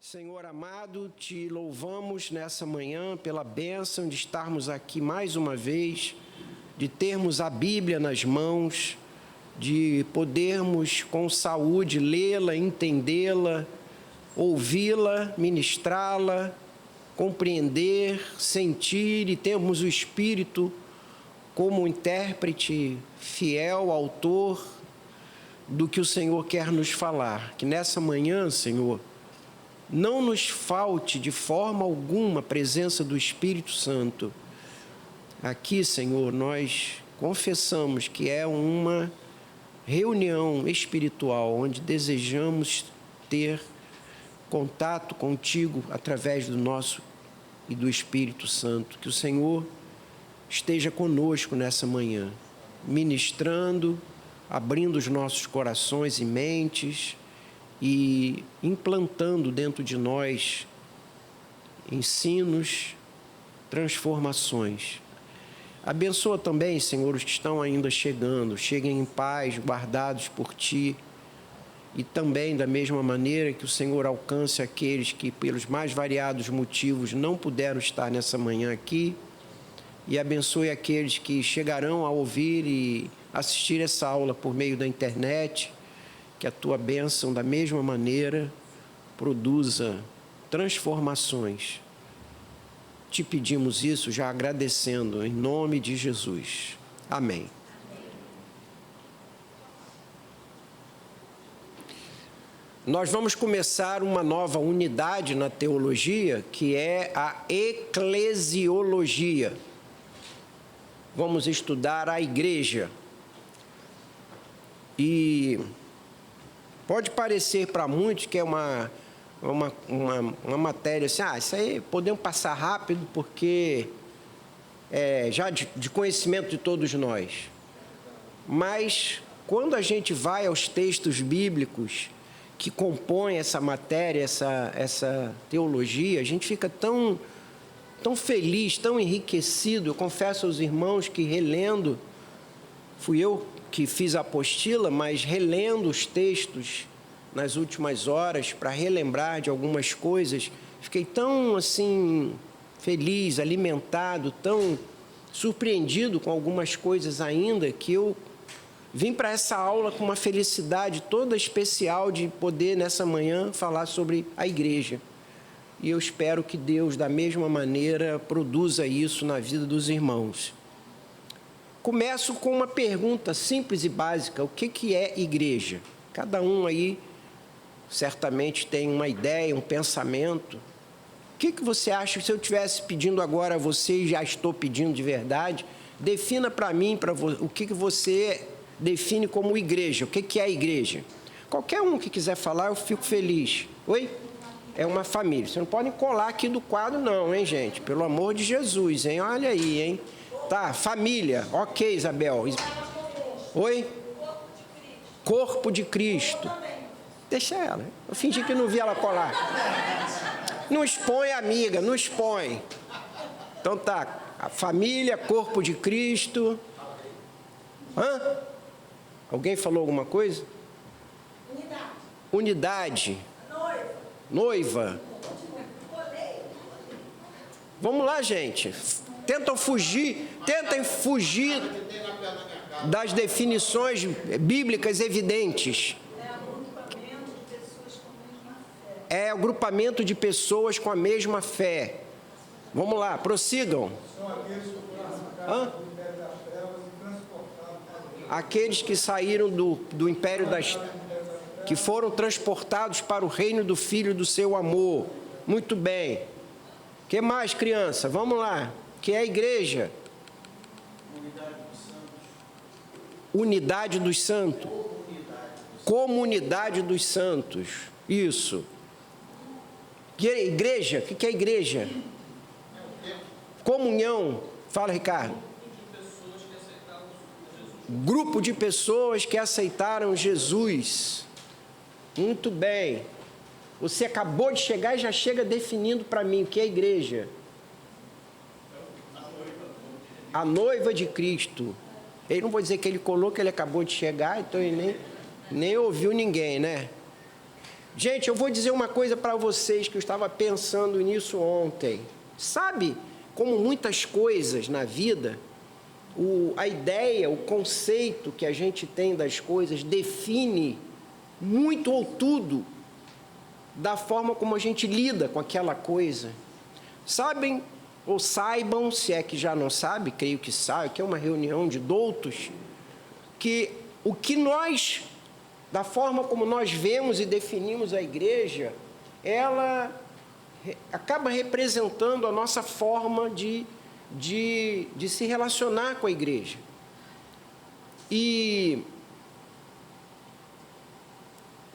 Senhor amado, te louvamos nessa manhã pela bênção de estarmos aqui mais uma vez, de termos a Bíblia nas mãos, de podermos com saúde lê-la, entendê-la, ouvi-la, ministrá-la, compreender, sentir e termos o Espírito como intérprete fiel, autor do que o Senhor quer nos falar. Que nessa manhã, Senhor, não nos falte de forma alguma a presença do Espírito Santo. Aqui, Senhor, nós confessamos que é uma reunião espiritual onde desejamos ter contato contigo através do nosso e do Espírito Santo. Que o Senhor esteja conosco nessa manhã, ministrando, abrindo os nossos corações e mentes e implantando dentro de nós ensinos, transformações. Abençoa também, Senhor, os que estão ainda chegando. Cheguem em paz, guardados por Ti. E também, da mesma maneira, que o Senhor alcance aqueles que, pelos mais variados motivos, não puderam estar nessa manhã aqui. E abençoe aqueles que chegarão a ouvir e assistir essa aula por meio da internet. Que a Tua bênção, da mesma maneira, produza transformações. Te pedimos isso já agradecendo, em nome de Jesus. Amém. Nós vamos começar uma nova unidade na teologia, que é a eclesiologia. Vamos estudar a igreja. E pode parecer para muitos que é uma matéria assim, isso aí podemos passar rápido porque é já de conhecimento de todos nós. Mas quando a gente vai aos textos bíblicos que compõem essa matéria, essa teologia, a gente fica tão feliz, tão enriquecido. Eu confesso aos irmãos que relendo, fui eu que fiz a apostila, mas relendo os textos nas últimas horas para relembrar de algumas coisas, fiquei tão assim feliz, alimentado, tão surpreendido com algumas coisas ainda, que eu vim para essa aula com uma felicidade toda especial de poder nessa manhã falar sobre a igreja. E eu espero que Deus, da mesma maneira, produza isso na vida dos irmãos. Começo com uma pergunta simples e básica: o que é igreja? Cada um aí certamente tem uma ideia, um pensamento. O que você acha? Se eu estivesse pedindo agora a você, e já estou pedindo de verdade, defina para mim, o que você define como igreja. O que é a igreja? Qualquer um que quiser falar, eu fico feliz. Oi? É uma família. Vocês não podem colar aqui do quadro não, hein, gente? Pelo amor de Jesus, hein? Olha aí, hein? Tá, família. Ok, Isabel. Oi? Corpo de Cristo. Deixa ela. Eu fingi que não vi ela colar. Não expõe, amiga, não expõe. Então tá, a família, corpo de Cristo. Hã? Alguém falou alguma coisa? Unidade. Noiva. Vamos lá, gente. Tentem fugir das definições bíblicas evidentes. É agrupamento de pessoas com a mesma fé. Vamos lá, prossigam. Aqueles que saíram do império que foram transportados para o reino do Filho do seu amor. Muito bem. O que mais, criança? Vamos lá. Que é a igreja? Unidade dos santos. Comunidade dos santos. Isso. Que é igreja? O que é igreja? Comunhão. Fala, Ricardo. Grupo de pessoas que aceitaram Jesus. Muito bem. Você acabou de chegar e já chega definindo para mim o que é a igreja. A noiva de Cristo. Ele não vou dizer que ele colou, que ele acabou de chegar, então ele nem ouviu ninguém, né? Gente, eu vou dizer uma coisa para vocês que eu estava pensando nisso ontem. Sabe como muitas coisas na vida, a ideia, o conceito que a gente tem das coisas define muito ou tudo da forma como a gente lida com aquela coisa. Sabem ou saibam, se é que já não sabe, creio que sabe, que é uma reunião de doutos, que o que nós, da forma como nós vemos e definimos a igreja, ela acaba representando a nossa forma de se relacionar com a igreja. E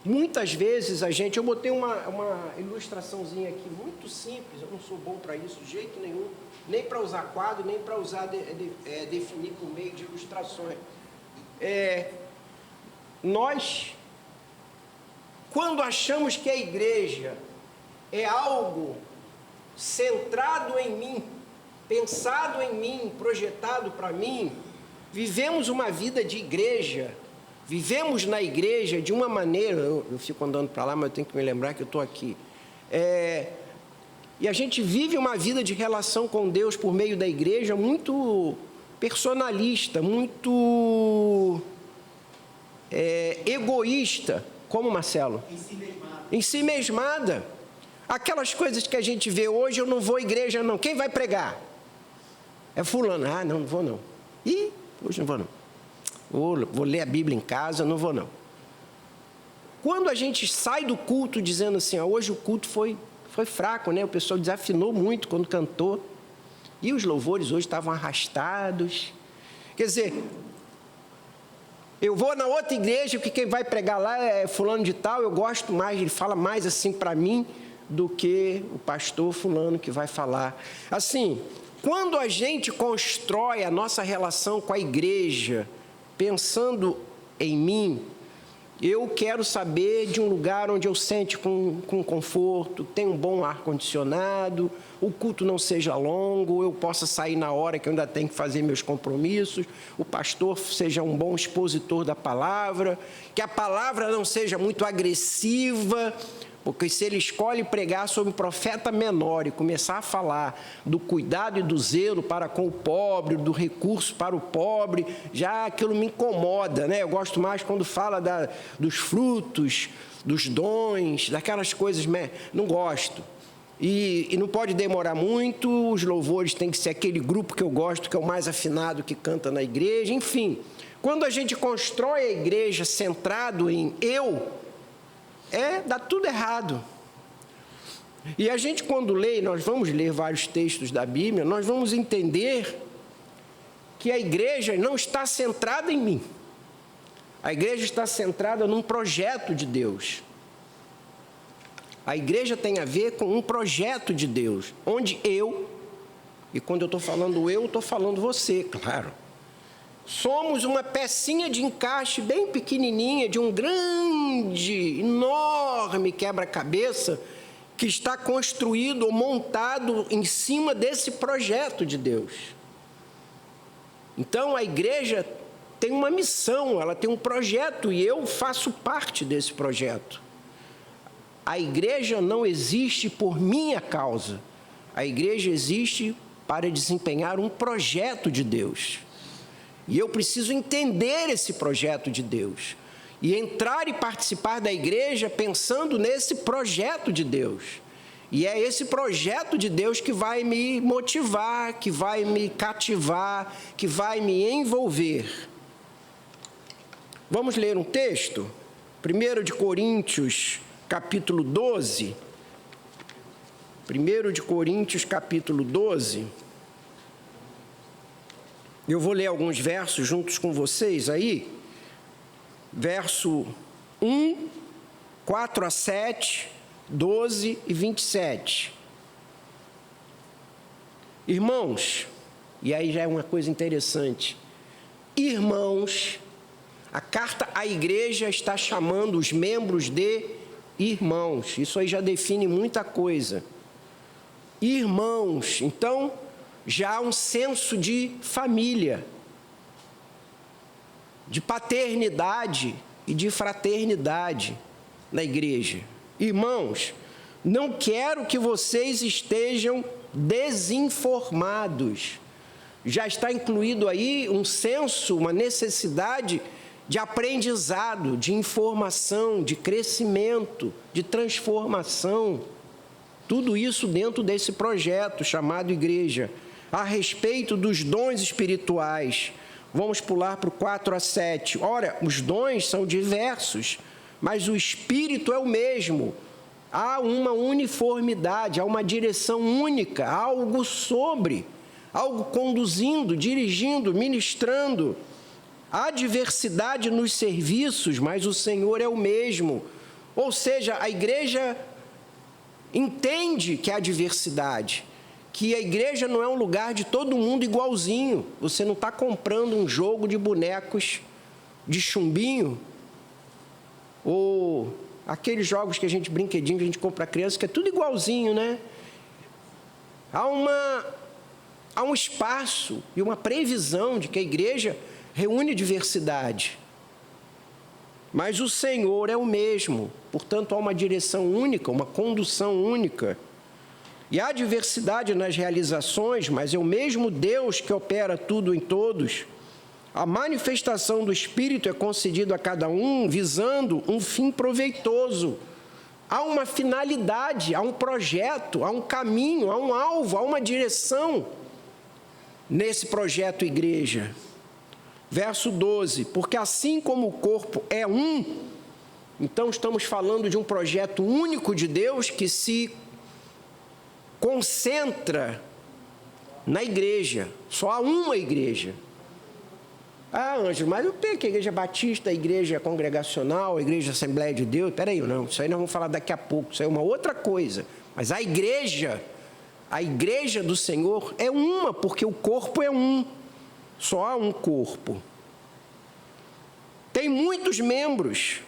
muitas vezes a gente... Eu botei uma ilustraçãozinha aqui, muito simples, eu não sou bom para isso de jeito nenhum, nem para usar quadro, nem para usar definir por meio de ilustrações. Nós, quando achamos que a igreja é algo centrado em mim, pensado em mim, projetado para mim, vivemos uma vida de igreja, vivemos na igreja de uma maneira... Eu fico andando para lá, mas eu tenho que me lembrar que eu estou aqui. E a gente vive uma vida de relação com Deus por meio da igreja muito personalista, muito egoísta. Como, Marcelo? Ensimesmada. Aquelas coisas que a gente vê hoje, eu não vou à igreja não. Quem vai pregar? É fulano. Ah, não vou não. Ih, hoje não vou não. Vou ler a Bíblia em casa, não vou não. Quando a gente sai do culto dizendo assim, hoje o culto foi fraco, né? O pessoal desafinou muito quando cantou. E os louvores hoje estavam arrastados. Quer dizer, eu vou na outra igreja, porque quem vai pregar lá é fulano de tal, eu gosto mais, ele fala mais assim para mim do que o pastor fulano que vai falar. Assim, quando a gente constrói a nossa relação com a igreja, pensando em mim, eu quero saber de um lugar onde eu sente com conforto, tem um bom ar-condicionado, o culto não seja longo, eu possa sair na hora que eu ainda tenho que fazer meus compromissos, o pastor seja um bom expositor da palavra, que a palavra não seja muito agressiva, porque se ele escolhe pregar sobre o profeta menor e começar a falar do cuidado e do zelo para com o pobre, do recurso para o pobre, já aquilo me incomoda, né? Eu gosto mais quando fala dos frutos, dos dons, daquelas coisas, não gosto. E não pode demorar muito, os louvores tem que ser aquele grupo que eu gosto, que é o mais afinado, que canta na igreja, enfim. Quando a gente constrói a igreja centrado em eu, dá tudo errado. E a gente, quando lê, nós vamos ler vários textos da Bíblia, nós vamos entender que a igreja não está centrada em mim. A igreja está centrada num projeto de Deus. A igreja tem a ver com um projeto de Deus, onde eu, e quando eu estou falando eu, estou falando você, claro, somos uma pecinha de encaixe bem pequenininha de um grande, enorme quebra-cabeça que está construído ou montado em cima desse projeto de Deus. Então, a igreja tem uma missão, ela tem um projeto e eu faço parte desse projeto. A igreja não existe por minha causa. A igreja existe para desempenhar um projeto de Deus. E eu preciso entender esse projeto de Deus. E entrar e participar da igreja pensando nesse projeto de Deus. E é esse projeto de Deus que vai me motivar, que vai me cativar, que vai me envolver. Vamos ler um texto? 1 de Coríntios, capítulo 12. 1 de Coríntios, capítulo 12. Eu vou ler alguns versos juntos com vocês aí. Verso 1, 4 a 7, 12 e 27. Irmãos, e aí já é uma coisa interessante. Irmãos, a carta à igreja está chamando os membros de irmãos. Isso aí já define muita coisa. Irmãos, então já há um senso de família, de paternidade e de fraternidade na igreja. Irmãos, não quero que vocês estejam desinformados. Já está incluído aí um senso, uma necessidade de aprendizado, de informação, de crescimento, de transformação. Tudo isso dentro desse projeto chamado igreja. A respeito dos dons espirituais, vamos pular para o 4 a 7. Ora, os dons são diversos, mas o Espírito é o mesmo. Há uma uniformidade, há uma direção única, há algo sobre, algo conduzindo, dirigindo, ministrando. Há diversidade nos serviços, mas o Senhor é o mesmo. Ou seja, a igreja entende que há diversidade, que a igreja não é um lugar de todo mundo igualzinho. Você não está comprando um jogo de bonecos de chumbinho, ou aqueles jogos que a gente, brinquedinho que a gente compra para criança, que é tudo igualzinho, né? Há um espaço e uma previsão de que a igreja reúne diversidade. Mas o Senhor é o mesmo, portanto, há uma direção única, uma condução única. E há diversidade nas realizações, mas é o mesmo Deus que opera tudo em todos. A manifestação do Espírito é concedida a cada um, visando um fim proveitoso. Há uma finalidade, há um projeto, há um caminho, há um alvo, há uma direção nesse projeto igreja. Verso 12, porque assim como o corpo é um, então estamos falando de um projeto único de Deus que se concentra na igreja. Só há uma igreja. Ah, Ângelo, mas eu tenho aqui a igreja batista, a igreja congregacional, a igreja Assembleia de Deus. Peraí, não, isso aí nós vamos falar daqui a pouco, isso aí é uma outra coisa. Mas a igreja do Senhor é uma, porque o corpo é um. Só há um corpo. Tem muitos membros,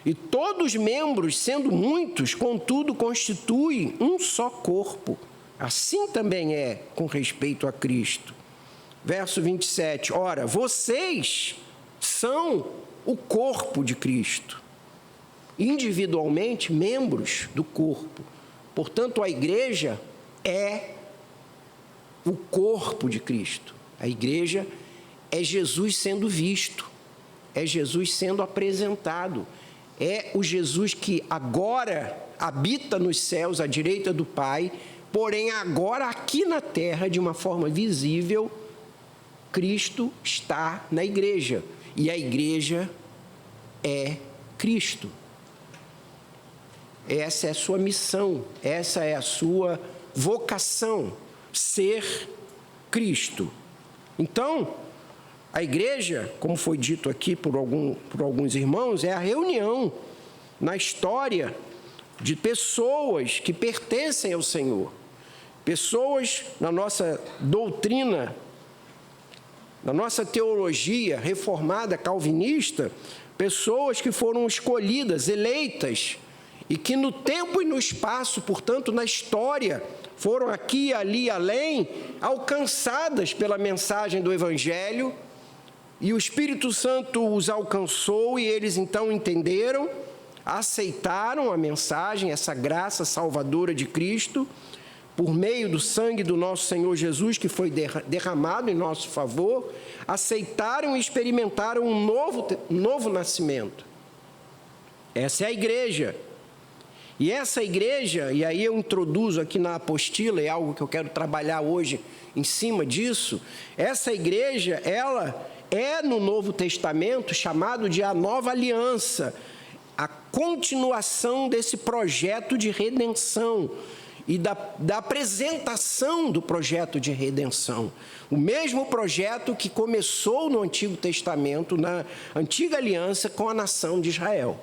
e todos os membros, sendo muitos, contudo, constituem um só corpo. Assim também é com respeito a Cristo. Verso 27, ora, vocês são o corpo de Cristo, individualmente membros do corpo. Portanto, a igreja é o corpo de Cristo. A igreja é Jesus sendo visto, é Jesus sendo apresentado, é o Jesus que agora habita nos céus à direita do Pai, porém agora aqui na terra, de uma forma visível, Cristo está na igreja, e a igreja é Cristo. Essa é a sua missão, essa é a sua vocação, ser Cristo. Então, a igreja, como foi dito aqui por alguns irmãos, é a reunião na história de pessoas que pertencem ao Senhor. Pessoas na nossa doutrina, na nossa teologia reformada calvinista, pessoas que foram escolhidas, eleitas, e que no tempo e no espaço, portanto, na história, foram aqui, ali, além, alcançadas pela mensagem do Evangelho, e o Espírito Santo os alcançou, e eles então entenderam, aceitaram a mensagem, essa graça salvadora de Cristo, por meio do sangue do nosso Senhor Jesus, que foi derramado em nosso favor, aceitaram e experimentaram um novo nascimento. Essa é a igreja. E essa igreja, e aí eu introduzo aqui na apostila, é algo que eu quero trabalhar hoje em cima disso, essa igreja, ela é no Novo Testamento chamado de a Nova Aliança, a continuação desse projeto de redenção e da apresentação do projeto de redenção. O mesmo projeto que começou no Antigo Testamento, na Antiga Aliança com a nação de Israel.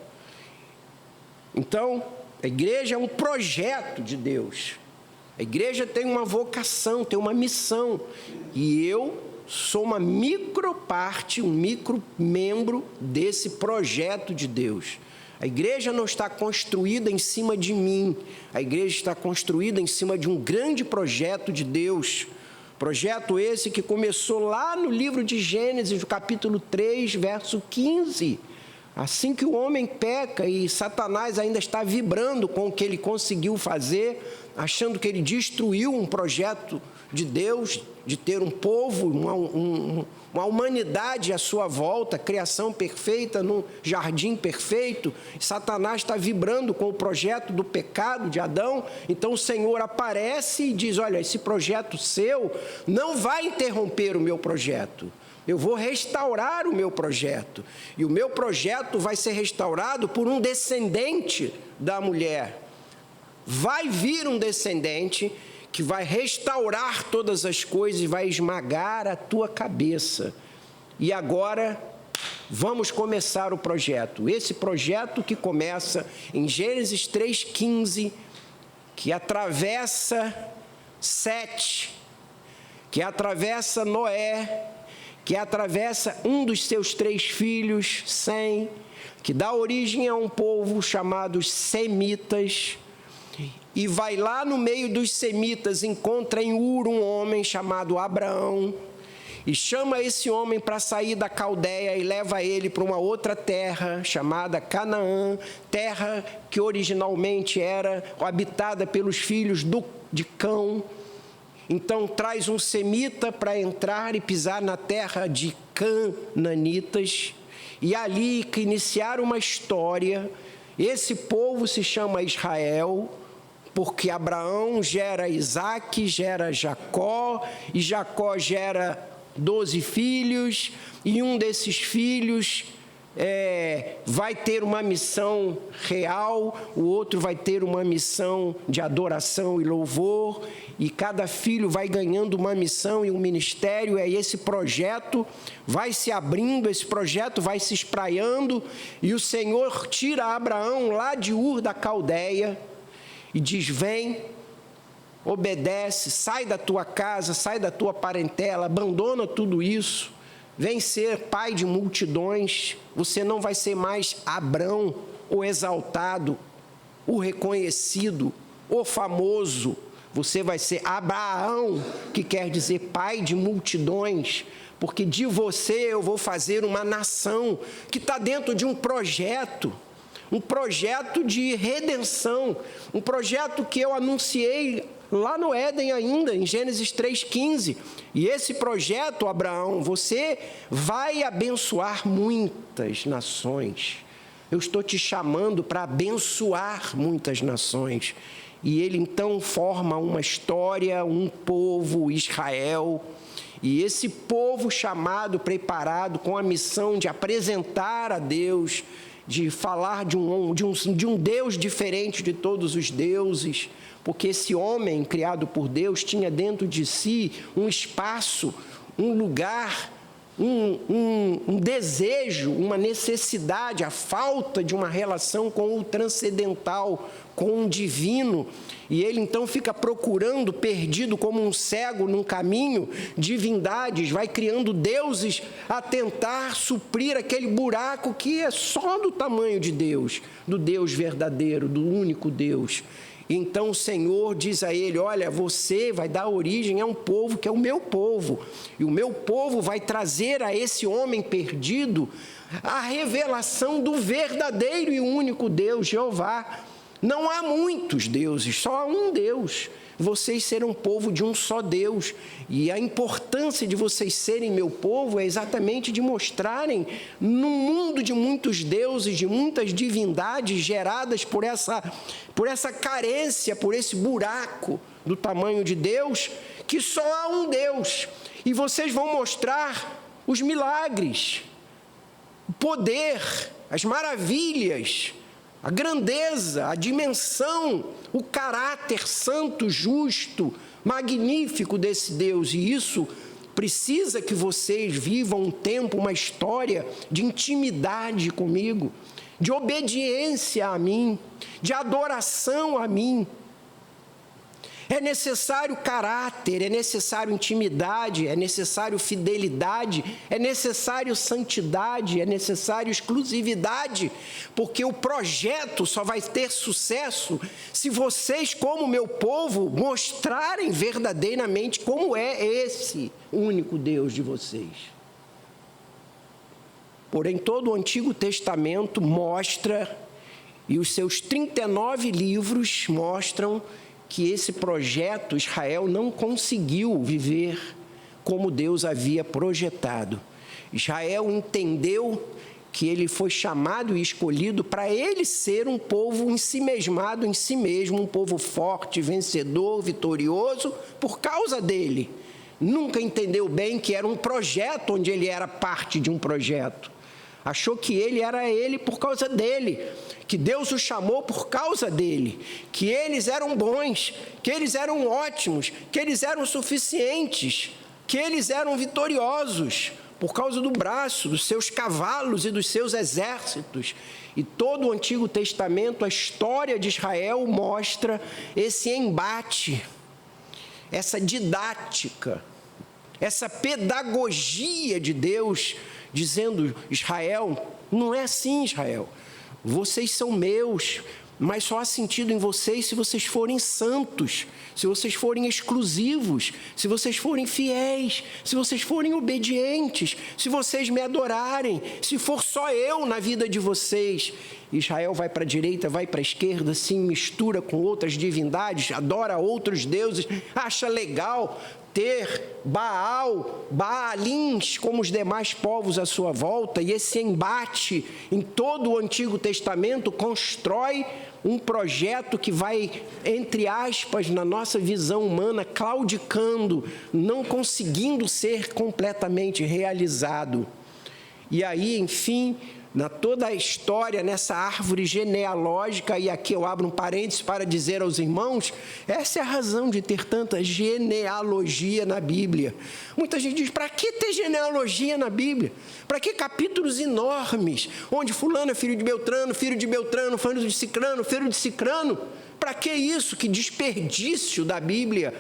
Então, a igreja é um projeto de Deus. A igreja tem uma vocação, tem uma missão. E eu sou uma microparte, um micromembro desse projeto de Deus. A igreja não está construída em cima de mim. A igreja está construída em cima de um grande projeto de Deus. Projeto esse que começou lá no livro de Gênesis, no capítulo 3, verso 15. Assim que o homem peca e Satanás ainda está vibrando com o que ele conseguiu fazer, achando que ele destruiu um projeto de Deus, de ter um povo, uma humanidade à sua volta, criação perfeita, num jardim perfeito. Satanás está vibrando com o projeto do pecado de Adão. Então o Senhor aparece e diz: olha, esse projeto seu não vai interromper o meu projeto. Eu vou restaurar o meu projeto. E o meu projeto vai ser restaurado por um descendente da mulher. Vai vir um descendente que vai restaurar todas as coisas e vai esmagar a tua cabeça. E agora, vamos começar o projeto. Esse projeto que começa em Gênesis 3,15, que atravessa Sete, que atravessa Noé, que atravessa um dos seus 3 filhos, Sem, que dá origem a um povo chamado Semitas, e vai lá no meio dos semitas, encontra em Ur um homem chamado Abraão, e chama esse homem para sair da Caldeia e leva ele para uma outra terra chamada Canaã, terra que originalmente era habitada pelos filhos de Cão. Então traz um semita para entrar e pisar na terra de cananitas, e ali que iniciar uma história. Esse povo se chama Israel, porque Abraão gera Isaque, gera Jacó, e Jacó gera 12 filhos, e um desses filhos vai ter uma missão real, o outro vai ter uma missão de adoração e louvor, e cada filho vai ganhando uma missão e um ministério, e esse projeto vai se abrindo, esse projeto vai se espraiando, e o Senhor tira Abraão lá de Ur da Caldeia, e diz: vem, obedece, sai da tua casa, sai da tua parentela, abandona tudo isso, vem ser pai de multidões. Você não vai ser mais Abrão, o exaltado, o reconhecido, o famoso. Você vai ser Abraão, que quer dizer pai de multidões, porque de você eu vou fazer uma nação que está dentro de um projeto de redenção, um projeto que eu anunciei lá no Éden ainda, em Gênesis 3,15. E esse projeto, Abraão, você vai abençoar muitas nações. Eu estou te chamando para abençoar muitas nações. E ele então forma uma história, um povo, Israel. E esse povo chamado, preparado, com a missão de apresentar a Deus, de falar de um Deus diferente de todos os deuses, porque esse homem criado por Deus tinha dentro de si um espaço, um lugar, um desejo, uma necessidade, a falta de uma relação com o transcendental, com o divino, e ele então fica procurando, perdido como um cego num caminho, divindades, vai criando deuses a tentar suprir aquele buraco que é só do tamanho de Deus, do Deus verdadeiro, do único Deus. Então o Senhor diz a ele: olha, você vai dar origem a um povo que é o meu povo, e o meu povo vai trazer a esse homem perdido a revelação do verdadeiro e único Deus, Jeová. Não há muitos deuses, só há um Deus. Vocês serão povo de um só Deus. E a importância de vocês serem meu povo é exatamente de mostrarem, num mundo de muitos deuses, de muitas divindades geradas por essa carência, por esse buraco do tamanho de Deus, que só há um Deus. E vocês vão mostrar os milagres, o poder, as maravilhas, a grandeza, a dimensão, o caráter santo, justo, magnífico desse Deus. E isso precisa que vocês vivam um tempo, uma história de intimidade comigo, de obediência a mim, de adoração a mim. É necessário caráter, é necessário intimidade, é necessário fidelidade, é necessário santidade, é necessário exclusividade, porque o projeto só vai ter sucesso se vocês, como meu povo, mostrarem verdadeiramente como é esse único Deus de vocês. Porém, todo o Antigo Testamento mostra, e os seus 39 livros mostram, que esse projeto Israel não conseguiu viver como Deus havia projetado. Israel entendeu que ele foi chamado e escolhido para ele ser um povo ensimesmado em si mesmo, um povo forte, vencedor, vitorioso, por causa dele. Nunca entendeu bem que era um projeto onde ele era parte de um projeto. Achou que ele era ele por causa dele, que Deus o chamou por causa dele, que eles eram bons, que eles eram ótimos, que eles eram suficientes, que eles eram vitoriosos, por causa do braço, dos seus cavalos e dos seus exércitos. E todo o Antigo Testamento, a história de Israel mostra esse embate, essa didática, essa pedagogia de Deus, dizendo: Israel, não é assim, Israel. Vocês são meus, mas só há sentido em vocês se vocês forem santos, se vocês forem exclusivos, se vocês forem fiéis, se vocês forem obedientes, se vocês me adorarem, se for só eu na vida de vocês. Israel vai para a direita, vai para a esquerda, se mistura com outras divindades, adora outros deuses, acha legal ter Baalins como os demais povos à sua volta, e esse embate em todo o Antigo Testamento constrói um projeto que vai, entre aspas, na nossa visão humana, claudicando, não conseguindo ser completamente realizado. E aí, enfim, na toda a história, nessa árvore genealógica, e aqui eu abro um parênteses para dizer aos irmãos, essa é a razão de ter tanta genealogia na Bíblia. Muita gente diz: para que ter genealogia na Bíblia? Para que capítulos enormes, onde fulano é filho de Beltrano, filho de Beltrano, filho de Cicrano, filho de Cicrano? Para que isso? Que desperdício da Bíblia!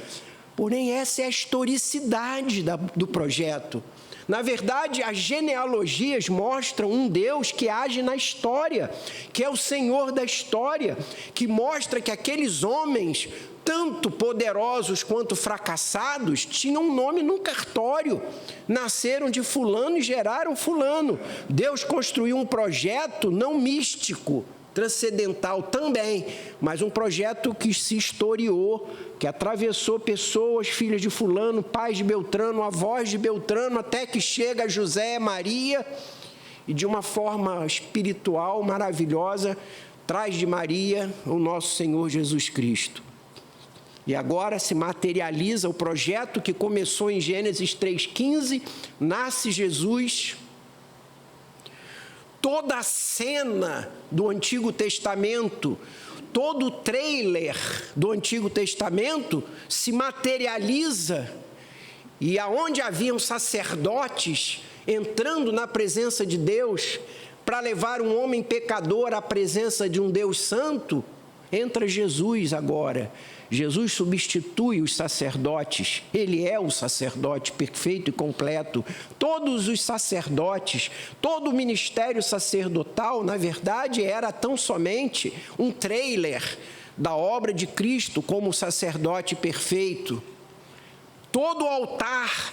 Porém, essa é a historicidade do projeto. Na verdade, as genealogias mostram um Deus que age na história, que é o Senhor da história, que mostra que aqueles homens, tanto poderosos quanto fracassados, tinham um nome num cartório, nasceram de fulano e geraram fulano. Deus construiu um projeto não místico, transcendental também, mas um projeto que se historiou, que atravessou pessoas, filhas de fulano, pais de Beltrano, avós de Beltrano, até que chega a José, Maria, e de uma forma espiritual maravilhosa, traz de Maria o nosso Senhor Jesus Cristo. E agora se materializa o projeto que começou em Gênesis 3,15, nasce Jesus. Toda a cena do Antigo Testamento, todo o trailer do Antigo Testamento se materializa, e aonde haviam sacerdotes entrando na presença de Deus para levar um homem pecador à presença de um Deus santo, entra Jesus agora. Jesus substitui os sacerdotes, ele é o sacerdote perfeito e completo. Todos os sacerdotes, todo o ministério sacerdotal, na verdade, era tão somente um trailer da obra de Cristo como sacerdote perfeito. Todo o altar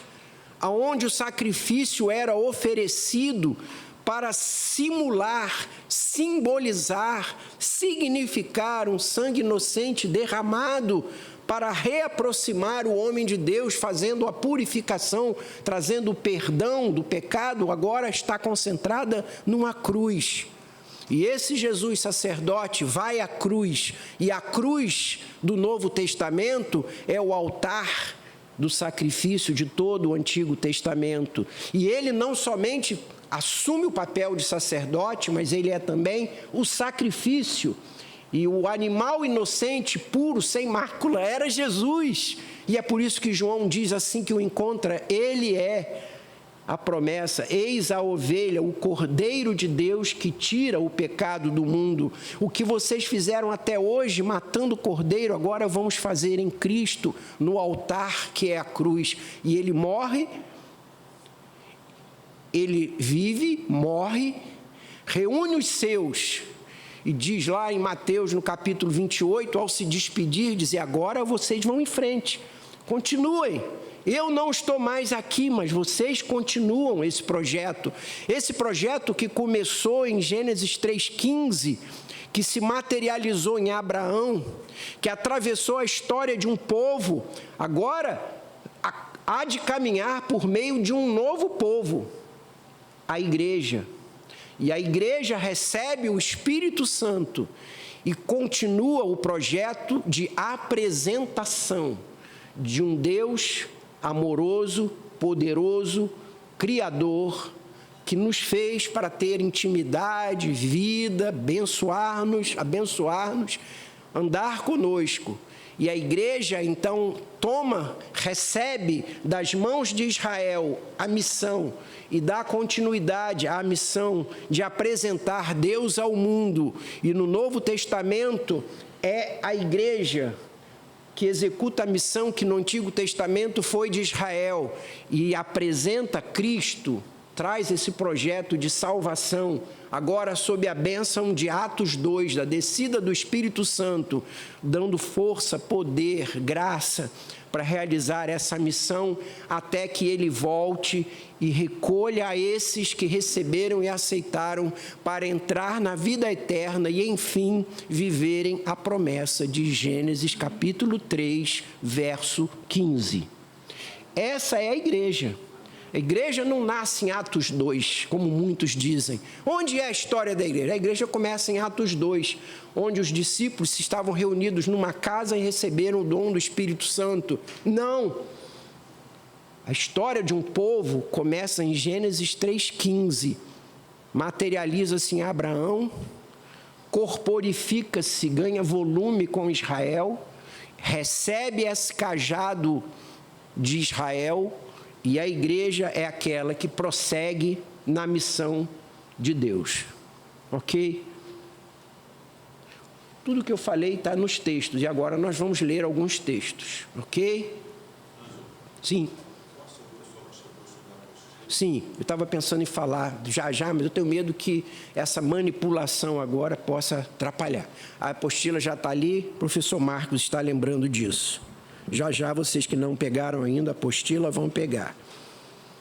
aonde o sacrifício era oferecido para simular, simbolizar, significar um sangue inocente derramado para reaproximar o homem de Deus, fazendo a purificação, trazendo o perdão do pecado, agora está concentrada numa cruz. E esse Jesus sacerdote vai à cruz, e a cruz do Novo Testamento é o altar do sacrifício de todo o Antigo Testamento. E ele não somente assume o papel de sacerdote, mas ele é também o sacrifício. E o animal inocente, puro, sem mácula, era Jesus. E é por isso que João diz assim que o encontra: ele é a promessa, eis a ovelha, o Cordeiro de Deus que tira o pecado do mundo. O que vocês fizeram até hoje, matando o Cordeiro, agora vamos fazer em Cristo, no altar que é a cruz. E ele morre, ele vive, morre, reúne os seus, e diz lá em Mateus, no capítulo 28, ao se despedir, diz: agora vocês vão em frente, continuem, Eu não estou mais aqui, mas vocês continuam esse projeto. Esse projeto que começou em Gênesis 3,15, que se materializou em Abraão, que atravessou a história de um povo, agora há de caminhar por meio de um novo povo, a igreja. E a igreja recebe o Espírito Santo e continua o projeto de apresentação de um Deus amoroso, poderoso, criador, que nos fez para ter intimidade, vida, abençoar-nos, andar conosco. E a igreja, então, recebe das mãos de Israel a missão e dá continuidade à missão de apresentar Deus ao mundo. E no Novo Testamento é a igreja que executa a missão que no Antigo Testamento foi de Israel e apresenta Cristo, traz esse projeto de salvação, agora sob a bênção de Atos 2, da descida do Espírito Santo, dando força, poder, graça para realizar essa missão, até que ele volte e recolha a esses que receberam e aceitaram para entrar na vida eterna e, enfim, viverem a promessa de Gênesis capítulo 3, verso 15. Essa é a igreja. A igreja não nasce em Atos 2, como muitos dizem. Onde é a história da igreja? A igreja começa em Atos 2, onde os discípulos estavam reunidos numa casa e receberam o dom do Espírito Santo. Não! A história de um povo começa em Gênesis 3,15. Materializa-se em Abraão, corporifica-se, ganha volume com Israel, recebe esse cajado de Israel, e a igreja é aquela que prossegue na missão de Deus. Ok? Tudo que eu falei está nos textos, e agora nós vamos ler alguns textos. Ok? Sim. Sim, eu estava pensando em falar já, mas eu tenho medo que essa manipulação agora possa atrapalhar. A apostila já está ali, o professor Marcos está lembrando disso. Já vocês que não pegaram ainda a apostila vão pegar.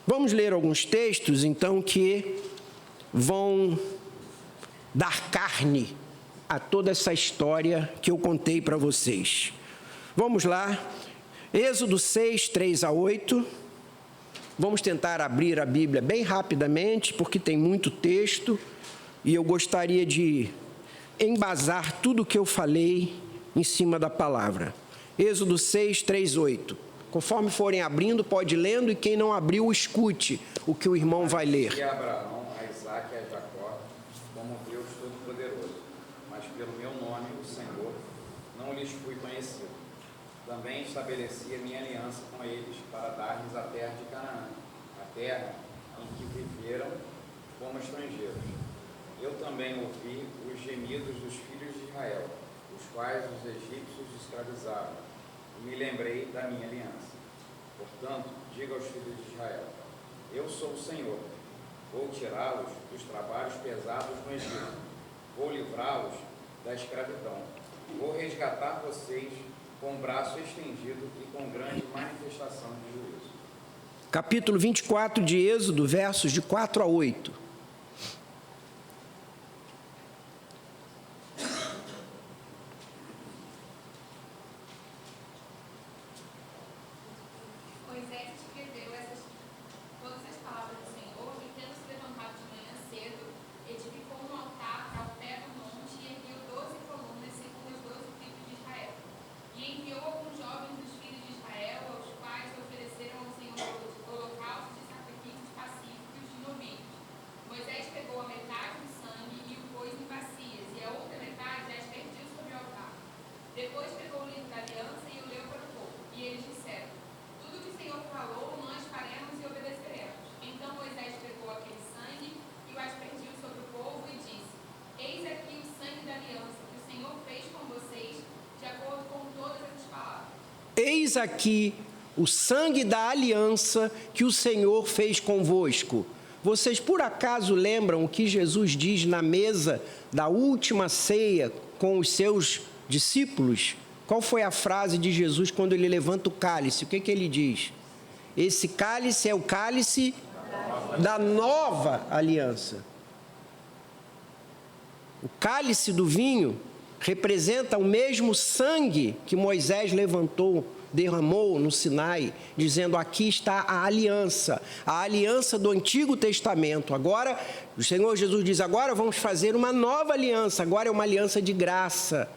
Vamos ler alguns textos, então, que vão dar carne a toda essa história que eu contei para vocês. Vamos lá, Êxodo 6, 3 a 8. Vamos tentar abrir a Bíblia bem rapidamente, porque tem muito texto, e eu gostaria de embasar tudo o que eu falei em cima da palavra. Êxodo 6, 3, 8. Conforme forem abrindo, pode ir lendo, e quem não abriu, escute o que o irmão vai ler. E a Abraão, a Isaque e a Jacó, como Deus Todo-Poderoso, mas pelo meu nome, o Senhor, não lhes fui conhecido. Também estabeleci a minha aliança com eles para dar-lhes a terra de Canaã, a terra em que viveram como estrangeiros. Eu também ouvi os gemidos dos filhos de Israel, os quais os egípcios escravizavam, e me lembrei da minha aliança. Portanto, diga aos filhos de Israel: eu sou o Senhor, vou tirá-los dos trabalhos pesados no Egito, vou livrá-los da escravidão, vou resgatar vocês com o braço estendido e com grande manifestação de juízo. Capítulo 24 de Êxodo, versos de 4 a 8. Eis aqui o sangue da aliança que o Senhor fez convosco. Vocês por acaso lembram o que Jesus diz na mesa da última ceia com os seus discípulos? Qual foi a frase de Jesus quando ele levanta o cálice? O que ele diz? Esse cálice é o cálice da nova aliança. O cálice do vinho representa o mesmo sangue que Moisés derramou no Sinai, dizendo: aqui está a aliança do Antigo Testamento. Agora, o Senhor Jesus diz: agora vamos fazer uma nova aliança, agora é uma aliança de graça,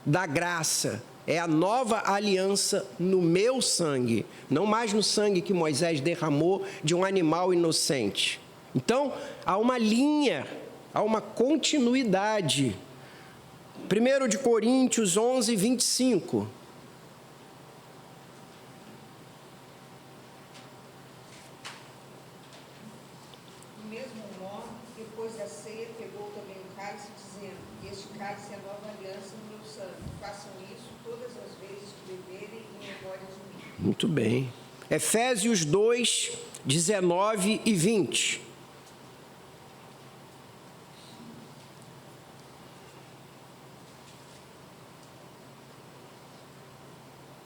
da graça. É a nova aliança no meu sangue, não mais no sangue que Moisés derramou de um animal inocente. Então, há uma linha, há uma continuidade. 1 de Coríntios 11, 25. Do mesmo modo, depois da ceia, pegou também o cálice, dizendo: este cálice é a nova aliança no meu sangue. Façam isso todas as vezes que beberem em memória de mim. Muito bem. Efésios 2, 19 e 20.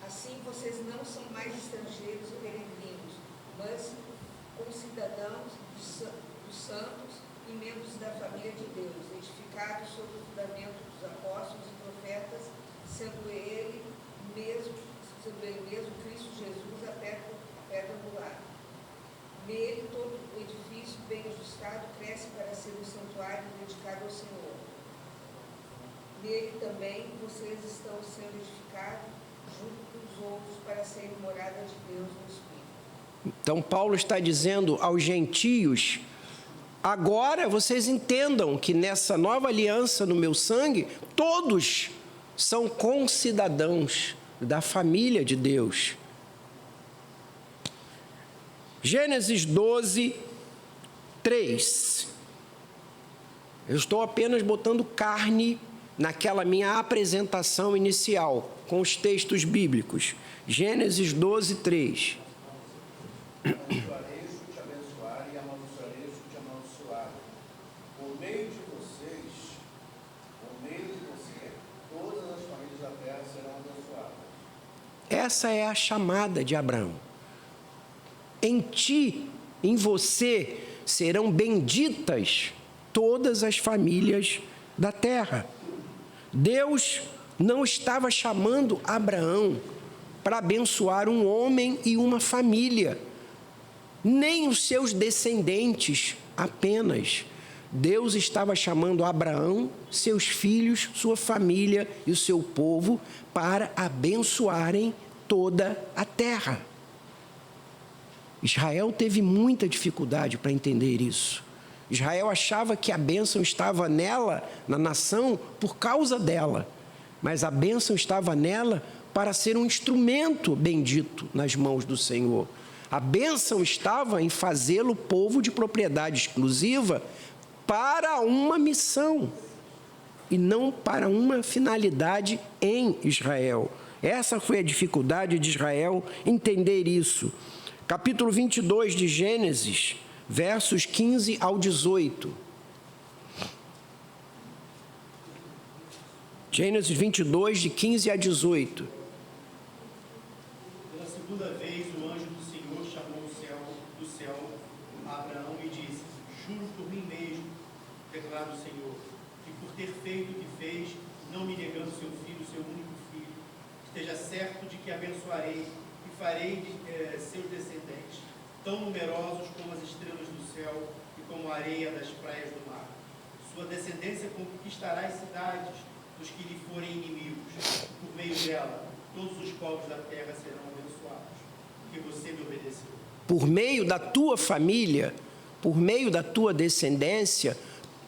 Assim vocês não são mais estrangeiros e peregrinos, mas concidadãos dos santos e membros da família de Deus, edificados sobre o fundamento dos apóstolos e profetas, sendo ele mesmo Cristo Jesus a pedra angular. Nele todo o edifício bem ajustado cresce para ser um santuário dedicado ao Senhor. Nele também vocês estão sendo edificados junto com os outros para serem morada de Deus no Espírito. Então Paulo está dizendo aos gentios: agora vocês entendam que nessa nova aliança no meu sangue, todos são concidadãos da família de Deus. Gênesis 12, 3. Eu estou apenas botando carne naquela minha apresentação inicial, com os textos bíblicos. Gênesis 12, 3. Abençoarei os que te abençoarem e amaldiçoarei os que te amaldiçoarem. Por meio de você, todas as famílias da terra serão abençoadas. Essa é a chamada de Abraão. Em ti, em você, serão benditas todas as famílias da terra. Deus não estava chamando Abraão para abençoar um homem e uma família, nem os seus descendentes apenas. Deus estava chamando Abraão, seus filhos, sua família e o seu povo para abençoarem toda a terra. Israel teve muita dificuldade para entender isso. Israel achava que a bênção estava nela, na nação, por causa dela. Mas a bênção estava nela para ser um instrumento bendito nas mãos do Senhor. A bênção estava em fazê-lo povo de propriedade exclusiva para uma missão e não para uma finalidade em Israel. Essa foi a dificuldade de Israel entender isso. Capítulo 22 de Gênesis, versos 15 ao 18. Gênesis 22, de 15 a 18. Pela segunda vez, o anjo do Senhor chamou do céu a Abraão e disse: juro por mim mesmo, declara o Senhor, que por ter feito o que fez, não me negando seu filho, seu único filho, esteja certo de que abençoarei e farei de seus descendentes tão numerosos como as estrelas do céu e como a areia das praias do mar. Sua descendência conquistará as cidades dos que lhe forem inimigos. Por meio dela, todos os povos da terra serão abençoados, porque você me obedeceu. Por meio da tua família, por meio da tua descendência,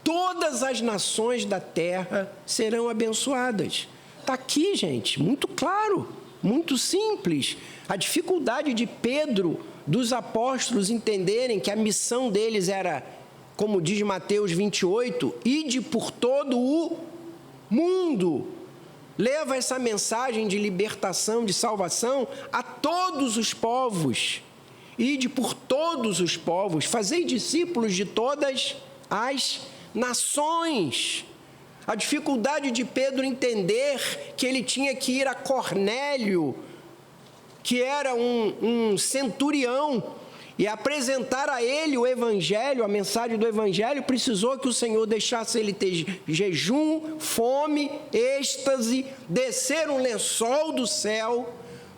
todas as nações da terra serão abençoadas. Está aqui, gente, muito claro, muito simples. A dificuldade de Pedro, dos apóstolos entenderem que a missão deles era, como diz Mateus 28, ide por todo o mundo. Leva essa mensagem de libertação, de salvação a todos os povos. Ide por todos os povos, fazei discípulos de todas as nações. A dificuldade de Pedro entender que ele tinha que ir a Cornélio que era um centurião, e apresentar a ele o evangelho, a mensagem do evangelho, precisou que o Senhor deixasse ele ter jejum, fome, êxtase, descer um lençol do céu,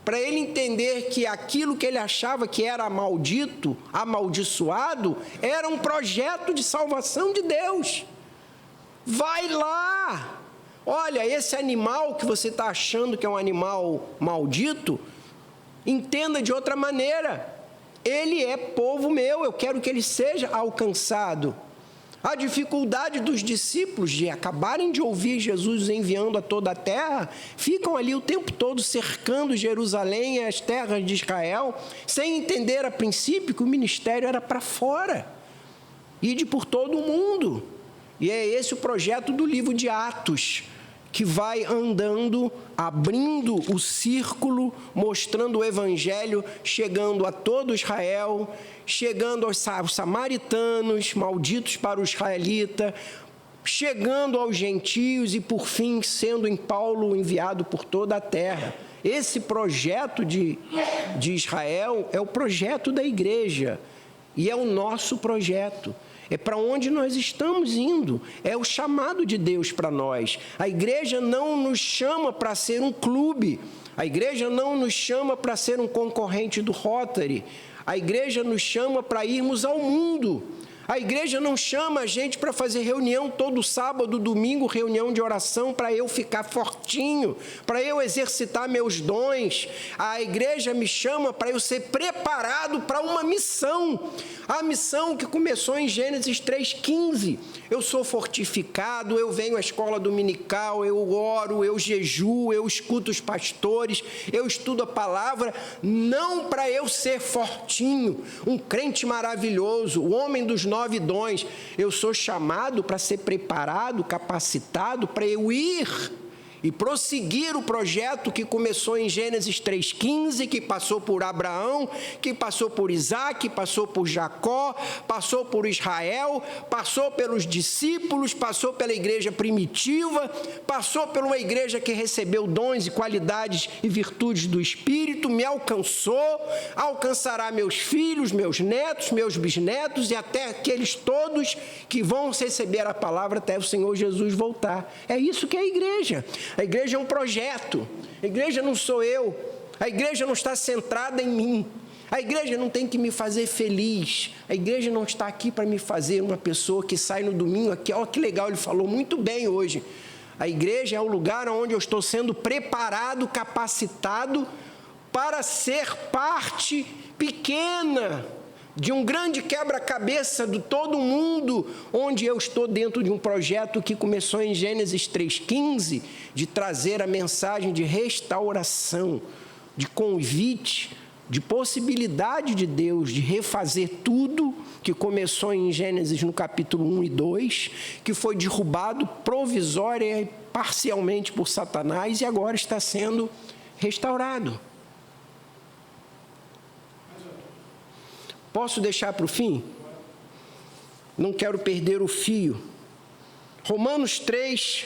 para ele entender que aquilo que ele achava que era maldito, amaldiçoado, era um projeto de salvação de Deus. Vai lá! Olha, esse animal que você está achando que é um animal maldito, entenda de outra maneira. Ele é povo meu, eu quero que ele seja alcançado. A dificuldade dos discípulos de acabarem de ouvir Jesus enviando a toda a terra, ficam ali o tempo todo cercando Jerusalém e as terras de Israel, sem entender a princípio que o ministério era para fora, ide por todo o mundo. E é esse o projeto do livro de Atos, que vai andando, abrindo o círculo, mostrando o evangelho, chegando a todo Israel, chegando aos samaritanos, malditos para o israelita, chegando aos gentios e, por fim, sendo em Paulo enviado por toda a terra. Esse projeto de Israel é o projeto da igreja e é o nosso projeto. É para onde nós estamos indo, é o chamado de Deus para nós. A igreja não nos chama para ser um clube, a igreja não nos chama para ser um concorrente do Rotary, a igreja nos chama para irmos ao mundo. A igreja não chama a gente para fazer reunião todo sábado, domingo, reunião de oração para eu ficar fortinho, para eu exercitar meus dons. A igreja me chama para eu ser preparado para uma missão. A missão que começou em Gênesis 3,15. Eu sou fortificado, eu venho à escola dominical, eu oro, eu jejuo, eu escuto os pastores, eu estudo a palavra, não para eu ser fortinho, um crente maravilhoso, o homem dos 9 dons. Eu sou chamado para ser preparado, capacitado para eu ir e prosseguir o projeto que começou em Gênesis 3,15, que passou por Abraão, que passou por Isaac, passou por Jacó, passou por Israel, passou pelos discípulos, passou pela igreja primitiva, passou por uma igreja que recebeu dons e qualidades e virtudes do Espírito, me alcançou, alcançará meus filhos, meus netos, meus bisnetos e até aqueles todos que vão receber a palavra até o Senhor Jesus voltar. É isso que é a igreja. A igreja é um projeto, a igreja não sou eu, a igreja não está centrada em mim, a igreja não tem que me fazer feliz, a igreja não está aqui para me fazer uma pessoa que sai no domingo aqui, olha que legal, ele falou muito bem hoje. A igreja é o lugar onde eu estou sendo preparado, capacitado para ser parte pequena de um grande quebra-cabeça de todo mundo, onde eu estou dentro de um projeto que começou em Gênesis 3,15, de trazer a mensagem de restauração, de convite, de possibilidade de Deus de refazer tudo que começou em Gênesis no capítulo 1 e 2, que foi derrubado provisória e parcialmente por Satanás e agora está sendo restaurado. Posso deixar para o fim? Não quero perder o fio. Romanos 3,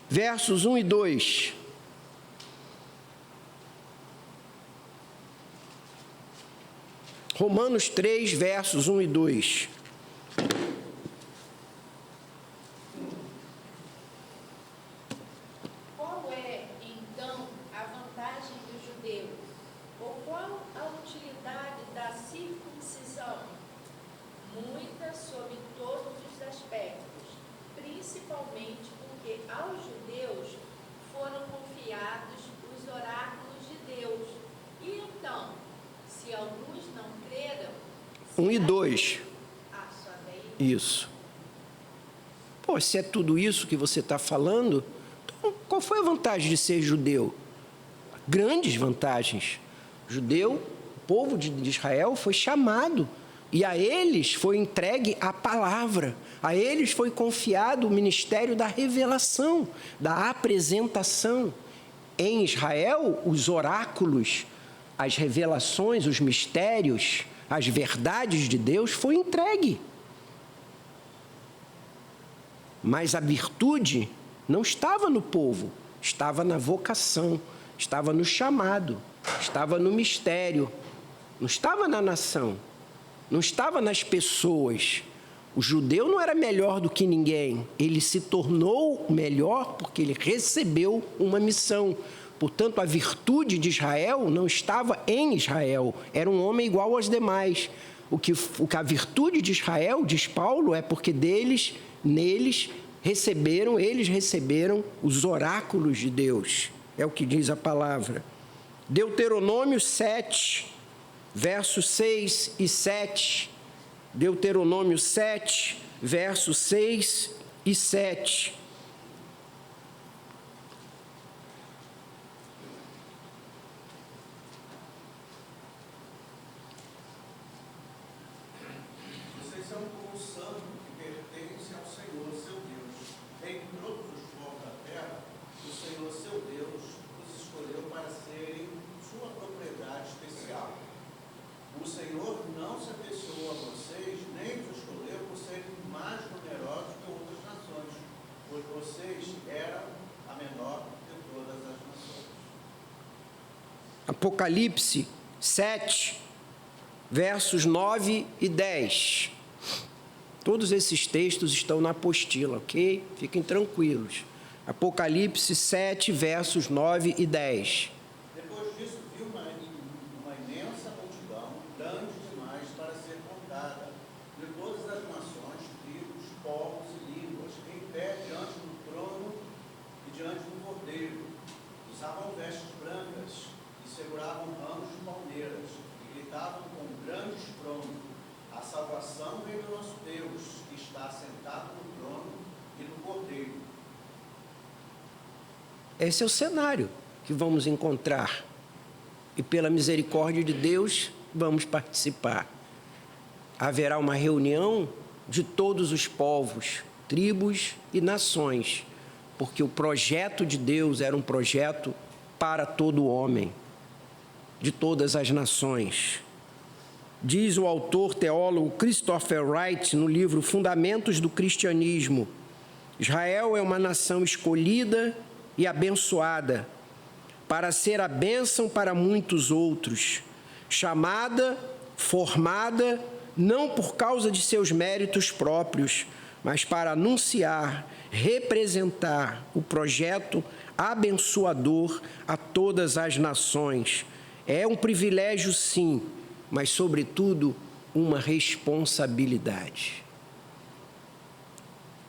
versos 1 e 2. Romanos 3, versos 1 e 2. Qual é, então, a vantagem dos judeus? Ou qual a utilidade da circuncisão? Muita sob todos os aspectos, principalmente porque aos judeus foram confiados os oráculos de Deus. E então, se alguns não creram... 1 e 2. Ah, só daí? Isso. Pô, se é tudo isso que você está falando, então qual foi a vantagem de ser judeu? Grandes vantagens. Judeu, o povo de Israel foi chamado e a eles foi entregue a palavra, a eles foi confiado o ministério da revelação, da apresentação. Em Israel, os oráculos, as revelações, os mistérios, as verdades de Deus foi entregue. Mas a virtude não estava no povo, estava na vocação, estava no chamado, estava no mistério, não estava na nação, não estava nas pessoas. O judeu não era melhor do que ninguém, ele se tornou melhor porque ele recebeu uma missão. Portanto, a virtude de Israel não estava em Israel, era um homem igual aos demais. O que a virtude de Israel, diz Paulo, é porque neles receberam os oráculos de Deus. É o que diz a palavra. Deuteronômio 7, versos 6 e 7. Deuteronômio 7, versos 6 e 7. Vocês são como o santo que pertence ao Senhor, seu Deus. Dentre todos os povos da terra, o Senhor, seu Deus, os escolheu para serem sua propriedade especial. O Senhor não se afeiçoou a vocês, nem os escolheu por serem mais numerosos que outras nações, pois vocês eram a menor de todas as nações. Apocalipse 7, versos 9 e 10. Todos esses textos estão na apostila, ok? Fiquem tranquilos. Apocalipse 7, versos 9 e 10. Depois disso, viu uma imensa multidão, grande demais para ser contada, de todas as nações, tribos, povos e línguas, em pé diante do trono e diante do cordeiro. Usavam vestes brancas e seguravam ramos de palmeiras e gritavam com grande estrondo: a salvação vem do nosso Deus, que está sentado no trono e no cordeiro. Esse é o cenário que vamos encontrar. E pela misericórdia de Deus, vamos participar. Haverá uma reunião de todos os povos, tribos e nações, porque o projeto de Deus era um projeto para todo homem, de todas as nações. Diz o autor teólogo Christopher Wright no livro Fundamentos do Cristianismo: Israel é uma nação escolhida e abençoada para ser a bênção para muitos outros, chamada, formada, não por causa de seus méritos próprios, mas para anunciar, representar o projeto abençoador a todas as nações. É um privilégio, sim, mas, sobretudo, uma responsabilidade.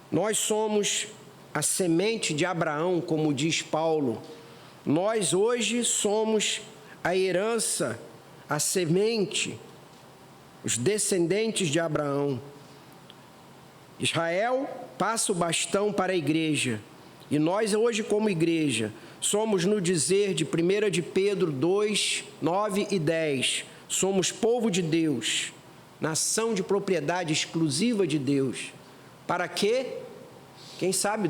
Nós somos a semente de Abraão, como diz Paulo. Nós hoje somos a herança, a semente, os descendentes de Abraão. Israel passa o bastão para a igreja. E nós hoje, como igreja, somos, no dizer de 1 de Pedro 2, 9 e 10, somos povo de Deus, nação de propriedade exclusiva de Deus. Para quê? Quem sabe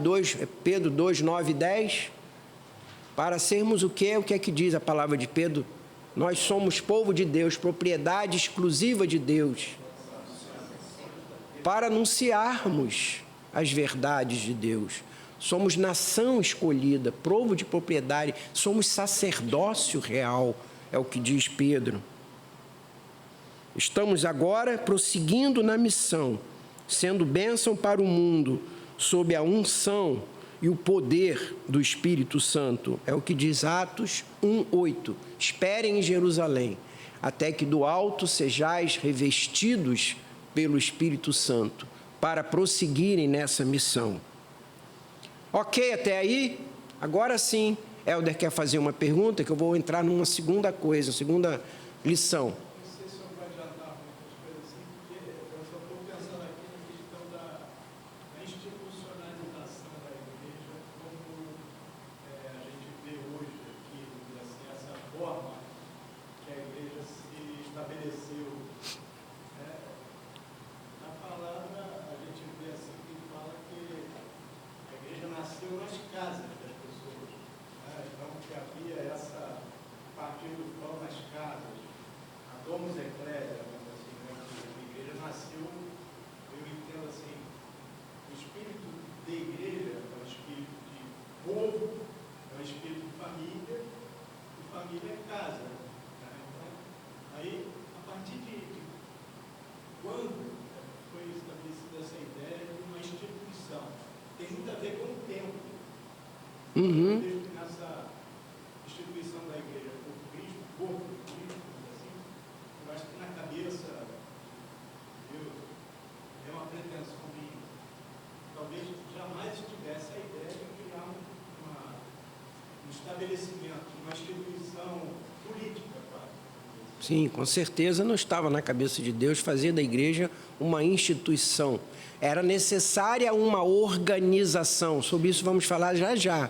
Pedro 2, 9 e 10? Para sermos o quê? O que é que diz a palavra de Pedro? Nós somos povo de Deus, propriedade exclusiva de Deus, para anunciarmos as verdades de Deus. Somos nação escolhida, povo de propriedade, somos sacerdócio real, é o que diz Pedro. Estamos agora prosseguindo na missão, sendo bênção para o mundo, sob a unção e o poder do Espírito Santo. É o que diz Atos 1:8. Esperem em Jerusalém, até que do alto sejais revestidos pelo Espírito Santo, para prosseguirem nessa missão. Ok, até aí? Agora sim, Helder quer fazer uma pergunta, que eu vou entrar numa segunda coisa, segunda lição. Povo, é um espírito de família, e família é casa. Aí, a partir de quando foi estabelecida essa ideia de uma instituição, tem muito a ver com o tempo. Uhum. Eu vejo que nessa instituição da igreja por Cristo, corpo de Cristo, assim, eu acho que na cabeça é uma pretensão minha. Talvez jamais tivesse a ideia de criar um estabelecimento, uma instituição política, quase. Sim, com certeza não estava na cabeça de Deus fazer da igreja uma instituição. Era necessária uma organização. Sobre isso vamos falar já já.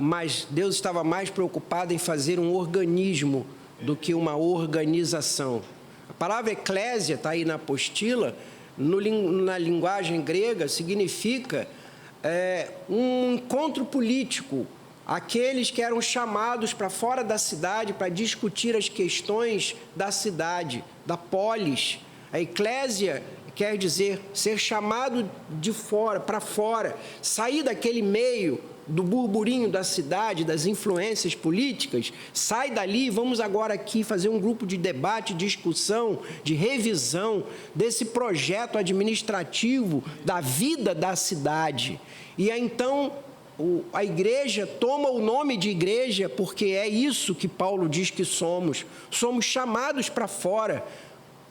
Mas Deus estava mais preocupado em fazer um organismo do que uma organização. A palavra eclésia, está aí na apostila, na linguagem grega, significa um encontro político. Aqueles que eram chamados para fora da cidade para discutir as questões da cidade, da polis. A eclésia quer dizer ser chamado de fora, para fora, sair daquele meio do burburinho da cidade, das influências políticas, sai dali e vamos agora aqui fazer um grupo de debate, discussão, de revisão desse projeto administrativo da vida da cidade. E aí, então, a igreja toma o nome de igreja porque é isso que Paulo diz que somos. Somos chamados para fora.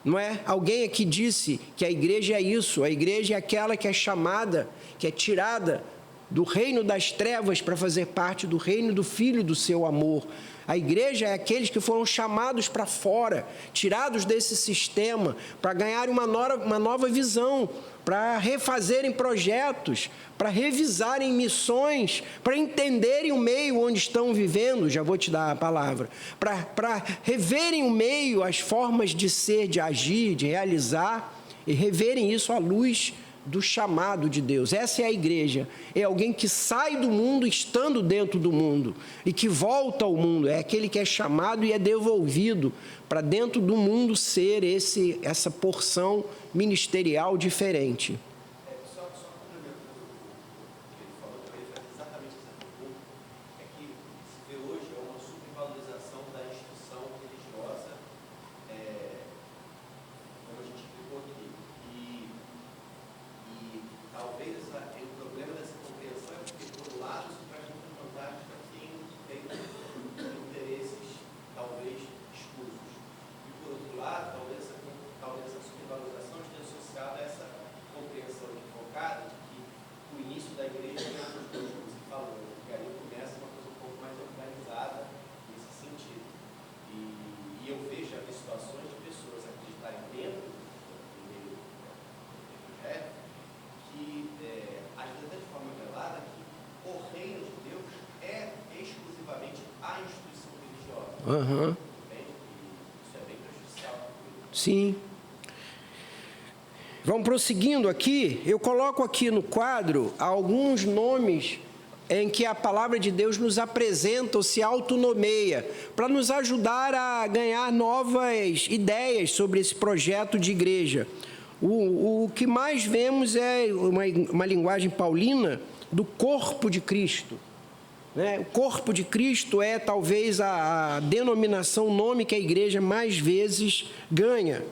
Não é? Alguém aqui disse que a igreja é isso. A igreja é aquela que é chamada, que é tirada do reino das trevas para fazer parte do reino do Filho do seu amor. A igreja é aqueles que foram chamados para fora, tirados desse sistema, para ganhar uma nova visão, para refazerem projetos, para revisarem missões, para entenderem o meio onde estão vivendo, já vou te dar a palavra, para reverem o meio, as formas de ser, de agir, de realizar, e reverem isso à luz do chamado de Deus. Essa é a igreja, é alguém que sai do mundo estando dentro do mundo e que volta ao mundo, é aquele que é chamado e é devolvido para dentro do mundo ser essa porção ministerial diferente. Só complementando o que ele falou, que ele faz exatamente essa pergunta, é que se vê hoje uma supervalorização da instituição religiosa, como a gente explicou aqui, e talvez o problema dessa compreensão é porque, por um lado, isso traz muita vantagem para quem tem interesses, talvez, escusos. E, por outro lado, talvez essa supervalorização esteja associada a essa compreensão equivocada de que o início da igreja é uma coisa, como você falou, porque ali começa uma coisa um pouco mais organizada nesse sentido. E eu vejo já situações de pessoas acreditarem dentro do meio evangélico que, às vezes até de forma velada, que o reino de Deus é exclusivamente a instituição religiosa. Uhum. Entende? E isso é bem prejudicial. Sim. Vamos prosseguindo aqui. Eu coloco aqui no quadro alguns nomes em que a palavra de Deus nos apresenta ou se autonomeia, para nos ajudar a ganhar novas ideias sobre esse projeto de igreja. O que mais vemos é uma linguagem paulina do corpo de Cristo. O corpo de Cristo é talvez a denominação, o nome que a igreja mais vezes ganha.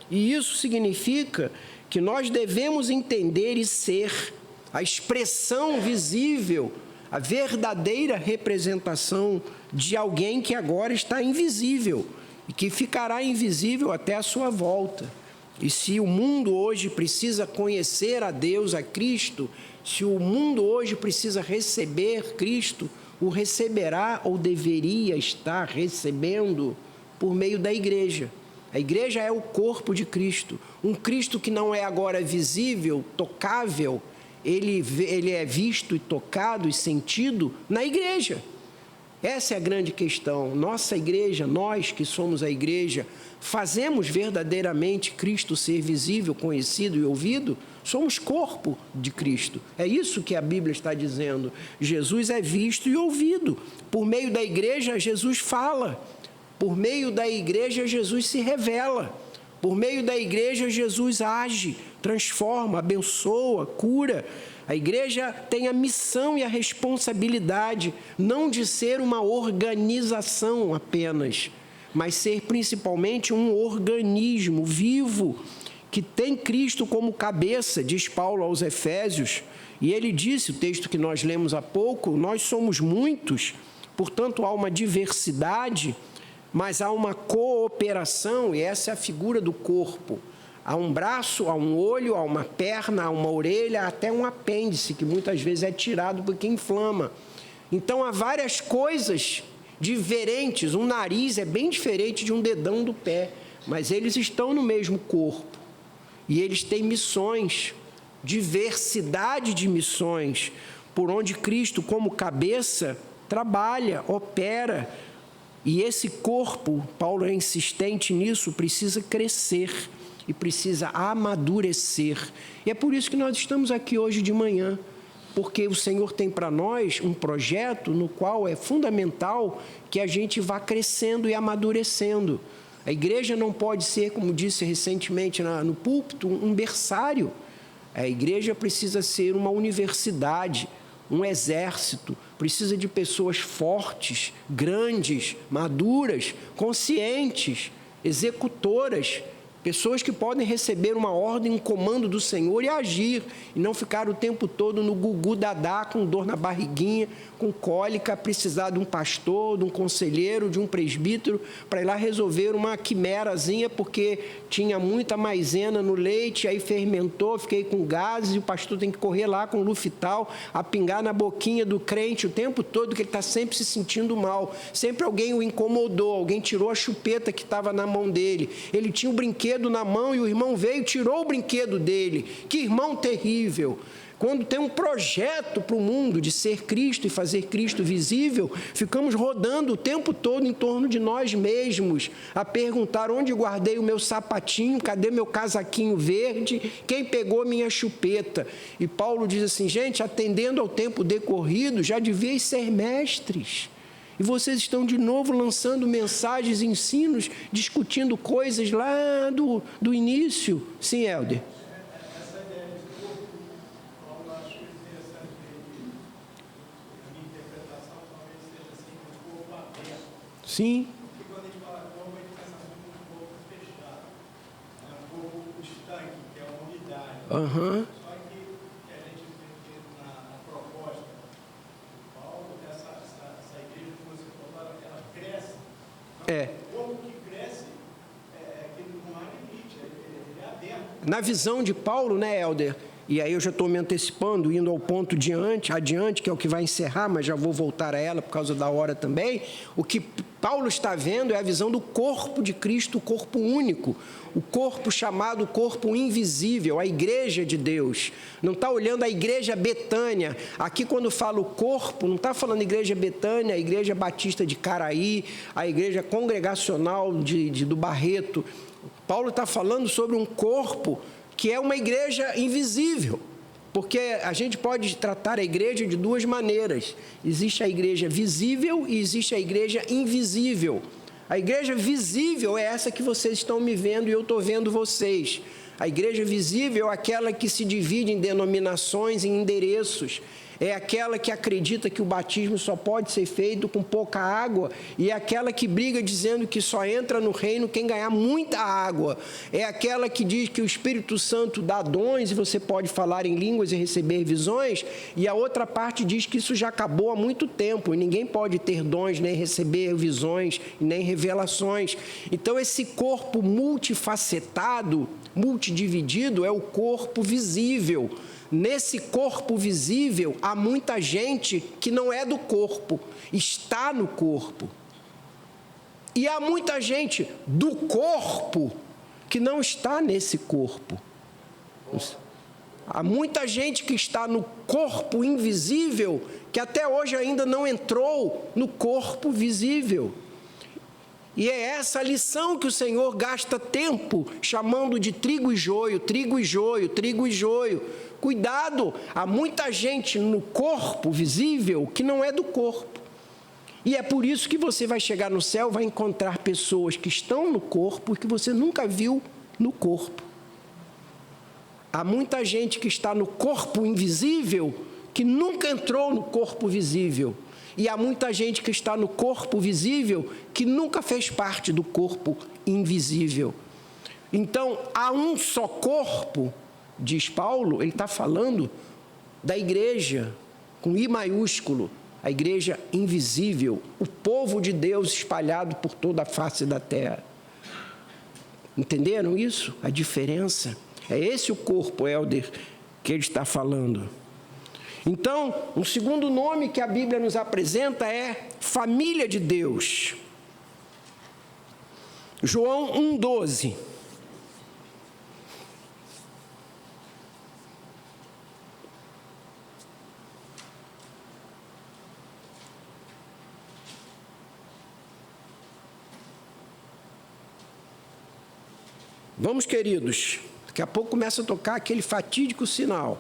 E isso significa que nós devemos entender e ser a expressão visível, a verdadeira representação de alguém que agora está invisível e que ficará invisível até a sua volta. E se o mundo hoje precisa conhecer a Deus, a Cristo, se o mundo hoje precisa receber Cristo, o receberá ou deveria estar recebendo por meio da igreja. A igreja é o corpo de Cristo. Um Cristo que não é agora visível, tocável, ele é visto e tocado e sentido na igreja. Essa é a grande questão. Nossa igreja, nós que somos a igreja, fazemos verdadeiramente Cristo ser visível, conhecido e ouvido? Somos corpo de Cristo. É isso que a Bíblia está dizendo. Jesus é visto e ouvido. Por meio da igreja, Jesus fala. Por meio da igreja, Jesus se revela. Por meio da igreja, Jesus age, transforma, abençoa, cura. A igreja tem a missão e a responsabilidade não de ser uma organização apenas, mas ser principalmente um organismo vivo que tem Cristo como cabeça, diz Paulo aos Efésios. E ele disse, o texto que nós lemos há pouco, nós somos muitos, portanto há uma diversidade, mas há uma cooperação, e essa é a figura do corpo. Há um braço, há um olho, há uma perna, há uma orelha, até um apêndice, que muitas vezes é tirado porque inflama. Então, há várias coisas diferentes. Um nariz é bem diferente de um dedão do pé, mas eles estão no mesmo corpo. E eles têm missões, diversidade de missões, por onde Cristo, como cabeça, trabalha, opera. E esse corpo, Paulo é insistente nisso, precisa crescer e precisa amadurecer. E é por isso que nós estamos aqui hoje de manhã, porque o Senhor tem para nós um projeto no qual é fundamental que a gente vá crescendo e amadurecendo. A igreja não pode ser, como disse recentemente no púlpito, um berçário. A igreja precisa ser uma universidade, um exército, precisa de pessoas fortes, grandes, maduras, conscientes, executoras, pessoas que podem receber uma ordem, um comando do Senhor e agir, e não ficar o tempo todo no gugu dadá, com dor na barriguinha, com cólica, precisar de um pastor, de um conselheiro, de um presbítero, para ir lá resolver uma quimerazinha, porque tinha muita maisena no leite, aí fermentou, fiquei com gases, e o pastor tem que correr lá com Lufital, a pingar na boquinha do crente o tempo todo, que ele está sempre se sentindo mal. Sempre alguém o incomodou, alguém tirou a chupeta que estava na mão dele. Ele tinha um brinquedo na mão e o irmão veio e tirou o brinquedo dele. Que irmão terrível! Quando tem um projeto para o mundo de ser Cristo e fazer Cristo visível, ficamos rodando o tempo todo em torno de nós mesmos, a perguntar onde guardei o meu sapatinho, cadê meu casaquinho verde, quem pegou minha chupeta. E Paulo diz assim, gente, atendendo ao tempo decorrido, já devíeis ser mestres. E vocês estão de novo lançando mensagens, ensinos, discutindo coisas lá do início. Sim, Helder? Sim. Porque quando a gente fala corpo, a gente pensa muito no corpo fechado. É um corpo estanque, que é uma unidade. Só que a gente vê na proposta do Paulo, essa igreja que você falou, ela cresce. O corpo que cresce que não há limite, ele é aberto. Na visão de Paulo, né, Helder? E aí eu já estou me antecipando, indo ao ponto adiante, que é o que vai encerrar, mas já vou voltar a ela por causa da hora também. O que Paulo está vendo é a visão do corpo de Cristo, o corpo único, o corpo chamado corpo invisível, a igreja de Deus. Não está olhando a igreja Betânia. Aqui quando fala o corpo, não está falando igreja Betânia, a igreja batista de Caraí, a igreja congregacional do Barreto. Paulo está falando sobre um corpo que é uma igreja invisível, porque a gente pode tratar a igreja de duas maneiras. Existe a igreja visível e existe a igreja invisível. A igreja visível é essa que vocês estão me vendo e eu estou vendo vocês. A igreja visível é aquela que se divide em denominações, em endereços. É aquela que acredita que o batismo só pode ser feito com pouca água, e é aquela que briga dizendo que só entra no reino quem ganhar muita água. É aquela que diz que o Espírito Santo dá dons e você pode falar em línguas e receber visões, e a outra parte diz que isso já acabou há muito tempo, e ninguém pode ter dons, nem receber visões, nem revelações. Então, esse corpo multifacetado, multidividido, é o corpo visível. Nesse corpo visível, há muita gente que não é do corpo, está no corpo. E há muita gente do corpo que não está nesse corpo. Há muita gente que está no corpo invisível, que até hoje ainda não entrou no corpo visível. E é essa lição que o Senhor gasta tempo chamando de trigo e joio, trigo e joio, trigo e joio. Cuidado, há muita gente no corpo visível que não é do corpo. E é por isso que você vai chegar no céu, vai encontrar pessoas que estão no corpo e que você nunca viu no corpo. Há muita gente que está no corpo invisível que nunca entrou no corpo visível. E há muita gente que está no corpo visível que nunca fez parte do corpo invisível. Então, há um só corpo, diz Paulo, ele está falando da igreja, com I maiúsculo, a igreja invisível, o povo de Deus espalhado por toda a face da terra. Entenderam isso? A diferença? É esse o corpo, Helder, que ele está falando. Então, um segundo nome que a Bíblia nos apresenta é família de Deus. João 1,12. Vamos, queridos, daqui a pouco começa a tocar aquele fatídico sinal.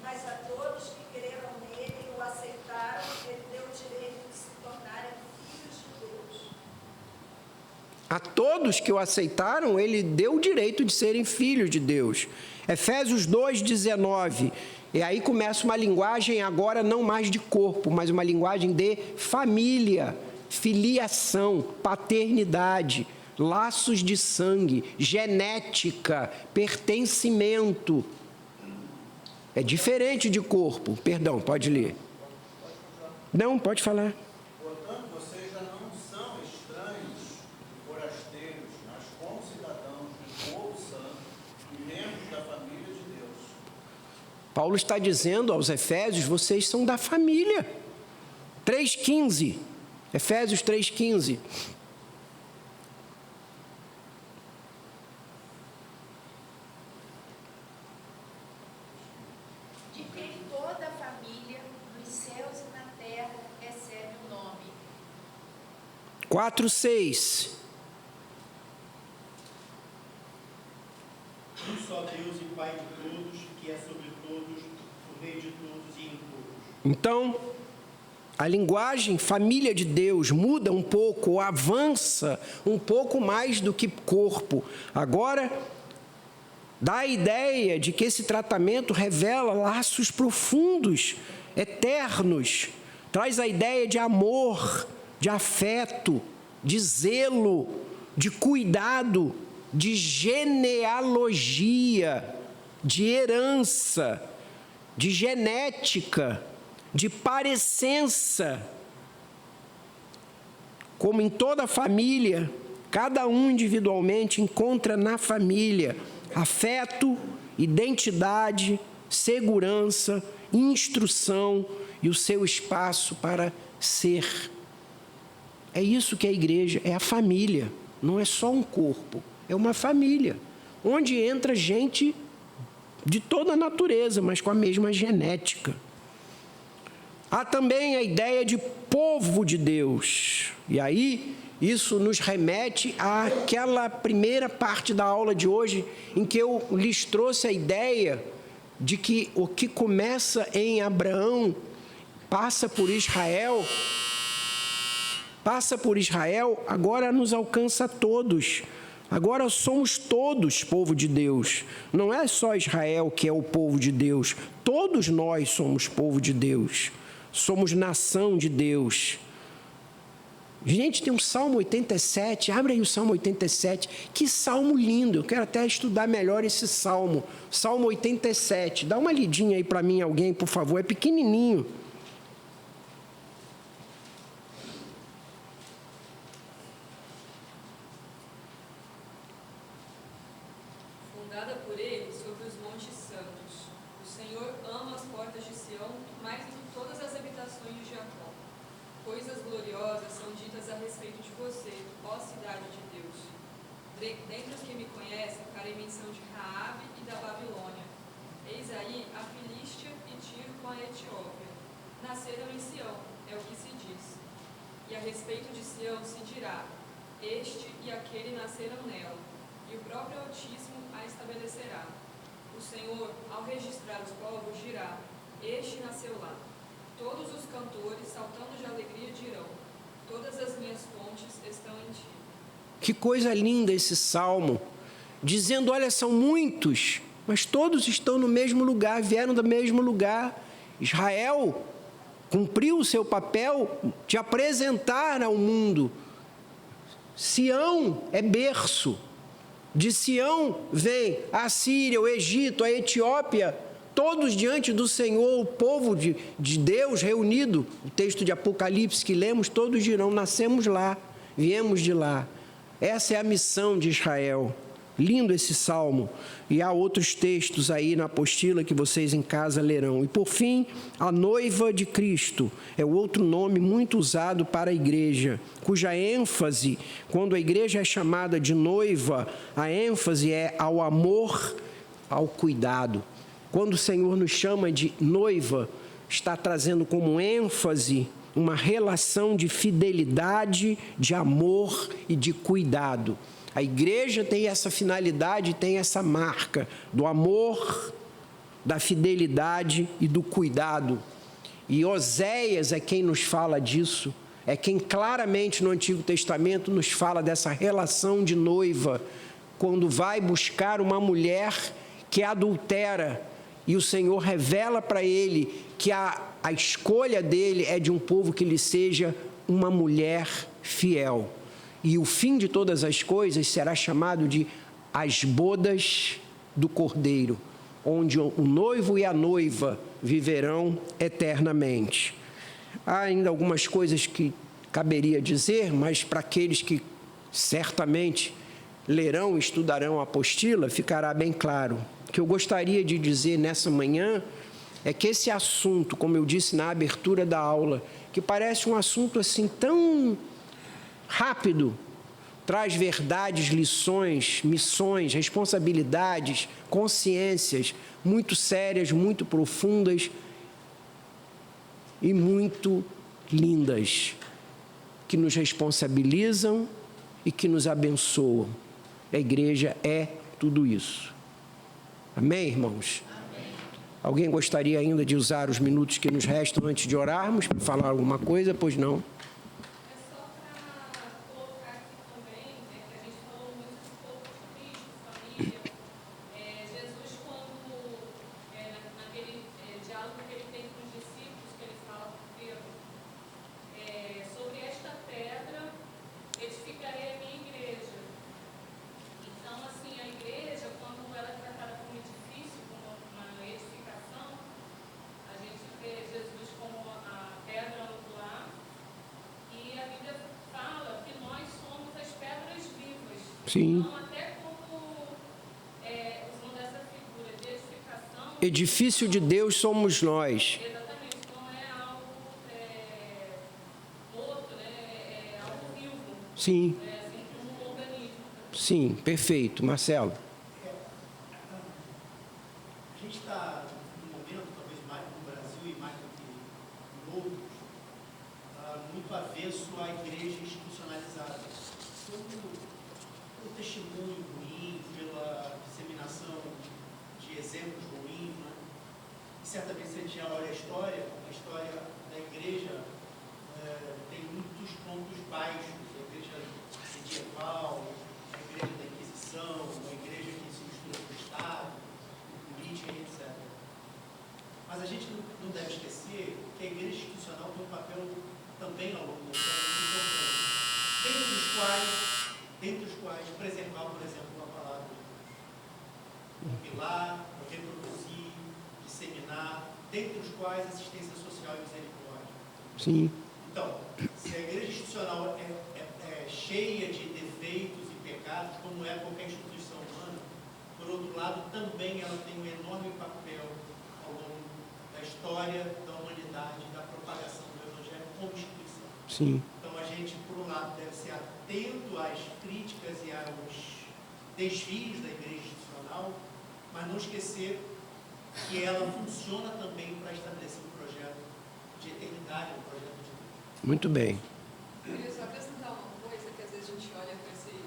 Mas a todos que creram nele e o aceitaram, ele deu o direito de se tornarem filhos de Deus. A todos que o aceitaram, ele deu o direito de serem filhos de Deus. Efésios 2,19. E aí começa uma linguagem agora não mais de corpo, mas uma linguagem de família, filiação, paternidade, laços de sangue, genética, pertencimento. É diferente de corpo. Perdão, pode ler. Não, pode falar. Portanto, vocês já não são estranhos e forasteiros, mas concidadãos do povo santo e membros da família de Deus. Paulo está dizendo aos Efésios, vocês são da família. 3,15. Efésios 3,15. De quem toda a família, nos céus e na terra, recebe o nome. 4,6. Um só Deus e Pai de todos, que é sobre todos, por meio de todos e em todos. Então, a linguagem família de Deus muda um pouco, avança um pouco mais do que corpo. Agora, dá a ideia de que esse tratamento revela laços profundos, eternos. Traz a ideia de amor, de afeto, de zelo, de cuidado, de genealogia, de herança, de genética, de parecença. Como em toda família, cada um individualmente encontra na família afeto, identidade, segurança, instrução e o seu espaço para ser. É isso que é a igreja, é a família, não é só um corpo, é uma família, onde entra gente de toda a natureza, mas com a mesma genética. Há também a ideia de povo de Deus, e aí isso nos remete àquela primeira parte da aula de hoje, em que eu lhes trouxe a ideia de que o que começa em Abraão passa por Israel, agora nos alcança a todos. Agora somos todos povo de Deus. Não é só Israel que é o povo de Deus. Todos nós somos povo de Deus. Somos nação de Deus. Gente, tem um Salmo 87, abre aí o Salmo 87, que salmo lindo, eu quero até estudar melhor esse salmo, Salmo 87, dá uma lidinha aí para mim, alguém, por favor, é pequenininho. Fundada por ele sobre os montes santos, o Senhor ama as portas de Sião mais do que todas as habitações de Jacó. Coisas gloriosas são ditas a respeito de você, ó cidade de Deus. Dentre os que me conhecem, farei menção de Raabe e da Babilônia. Eis aí a Filístia e Tiro com a Etiópia. Nasceram em Sião, é o que se diz. E a respeito de Sião se dirá, este e aquele nasceram nela, e o próprio Altíssimo a estabelecerá. O Senhor, ao registrar os povos, dirá, este nasceu lá. Todos os cantores, saltando de alegria, dirão, todas as minhas fontes estão em ti. Que coisa linda esse salmo, dizendo, olha, são muitos, mas todos estão no mesmo lugar, vieram do mesmo lugar. Israel cumpriu o seu papel de apresentar ao mundo. Sião é berço. De Sião vem a Síria, o Egito, a Etiópia, todos diante do Senhor, o povo de Deus reunido. O texto de Apocalipse que lemos, todos dirão: nascemos lá, viemos de lá. Essa é a missão de Israel. Lindo esse salmo. E há outros textos aí na apostila que vocês em casa lerão. E por fim, a noiva de Cristo é o outro nome muito usado para a igreja, cuja ênfase, quando a igreja é chamada de noiva, a ênfase é ao amor, ao cuidado. Quando o Senhor nos chama de noiva, está trazendo como ênfase uma relação de fidelidade, de amor e de cuidado. A igreja tem essa finalidade, tem essa marca do amor, da fidelidade e do cuidado. E Oséias é quem nos fala disso, é quem claramente no Antigo Testamento nos fala dessa relação de noiva, quando vai buscar uma mulher que adultera, e o Senhor revela para ele que a escolha dele é de um povo que lhe seja uma mulher fiel. E o fim de todas as coisas será chamado de as bodas do Cordeiro, onde o noivo e a noiva viverão eternamente. Há ainda algumas coisas que caberia dizer, mas para aqueles que certamente lerão e estudarão a apostila, ficará bem claro. O que eu gostaria de dizer nessa manhã é que esse assunto, como eu disse na abertura da aula, que parece um assunto assim tão rápido, traz verdades, lições, missões, responsabilidades, consciências muito sérias, muito profundas e muito lindas, que nos responsabilizam e que nos abençoam. A igreja é tudo isso. Amém, irmãos? Amém. Alguém gostaria ainda de usar os minutos que nos restam antes de orarmos para falar alguma coisa? Pois não. Sim. Edifício de Deus somos nós. Exatamente, não é algo morto, né? É algo vivo. Sim. É assim como um organismo. Sim, perfeito. Marcelo. A gente está num momento, talvez mais no Brasil e mais do que em outros, muito avesso à igreja institucionalizada. Pelo testemunho ruim, pela disseminação de exemplos ruins, né? E certamente se a gente olha a história da igreja tem muitos pontos baixos. A igreja medieval, a igreja da Inquisição, a igreja que se mistura com o Estado, política, etc. Mas a gente não deve esquecer que a igreja institucional tem um papel também ao longo da história muito importante, dentre os quais preservar, por exemplo, a palavra, compilar, reproduzir, disseminar, dentre os quais assistência social e misericórdia. Sim. Então, se a igreja institucional é cheia de defeitos e pecados, como é qualquer instituição humana, por outro lado, também ela tem um enorme papel ao longo da história da humanidade, da propagação do Evangelho como instituição. Sim. Então, a gente, por um lado, deve ser atento às críticas e aos desvios da igreja institucional, mas não esquecer que ela funciona também para estabelecer um projeto de eternidade, um projeto de Deus. Muito bem. Eu queria só acrescentar uma coisa que às vezes a gente olha com esses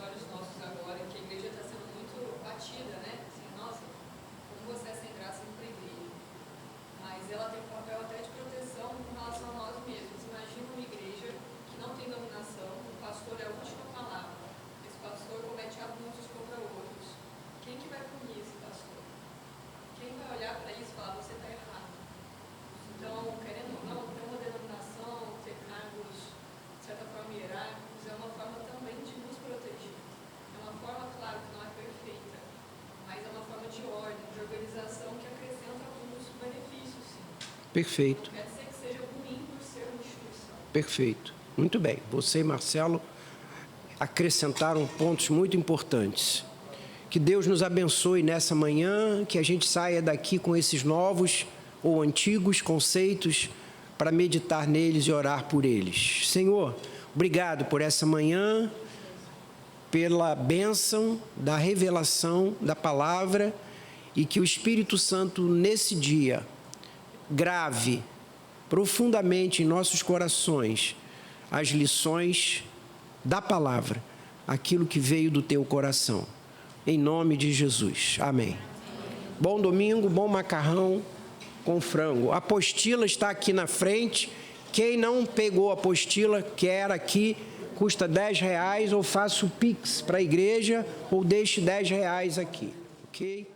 olhos nossos agora, que a igreja está sendo muito batida, né? Assim, nossa, como você é sem graça para a igreja. Mas ela tem um papel até de proteção com relação a nós mesmos. Imagina uma igreja que não tem dominação, o pastor é a última palavra. Esse pastor comete abusos contra outros. Quem que vai punir esse pastor? Quem vai olhar para isso e falar, você está errado? Então, querendo Perfeito. Quer dizer que seja ruim por ser uma instituição. Perfeito. Muito bem. Você e Marcelo acrescentaram pontos muito importantes. Que Deus nos abençoe nessa manhã, que a gente saia daqui com esses novos ou antigos conceitos para meditar neles e orar por eles. Senhor, obrigado por essa manhã, pela bênção da revelação da palavra e que o Espírito Santo, nesse dia, grave profundamente em nossos corações as lições da palavra, aquilo que veio do teu coração. Em nome de Jesus. Amém. Bom domingo, bom macarrão com frango. A apostila está aqui na frente. Quem não pegou a apostila, quer aqui, custa R$10, ou faça o Pix para a igreja, ou deixe R$10 aqui, ok?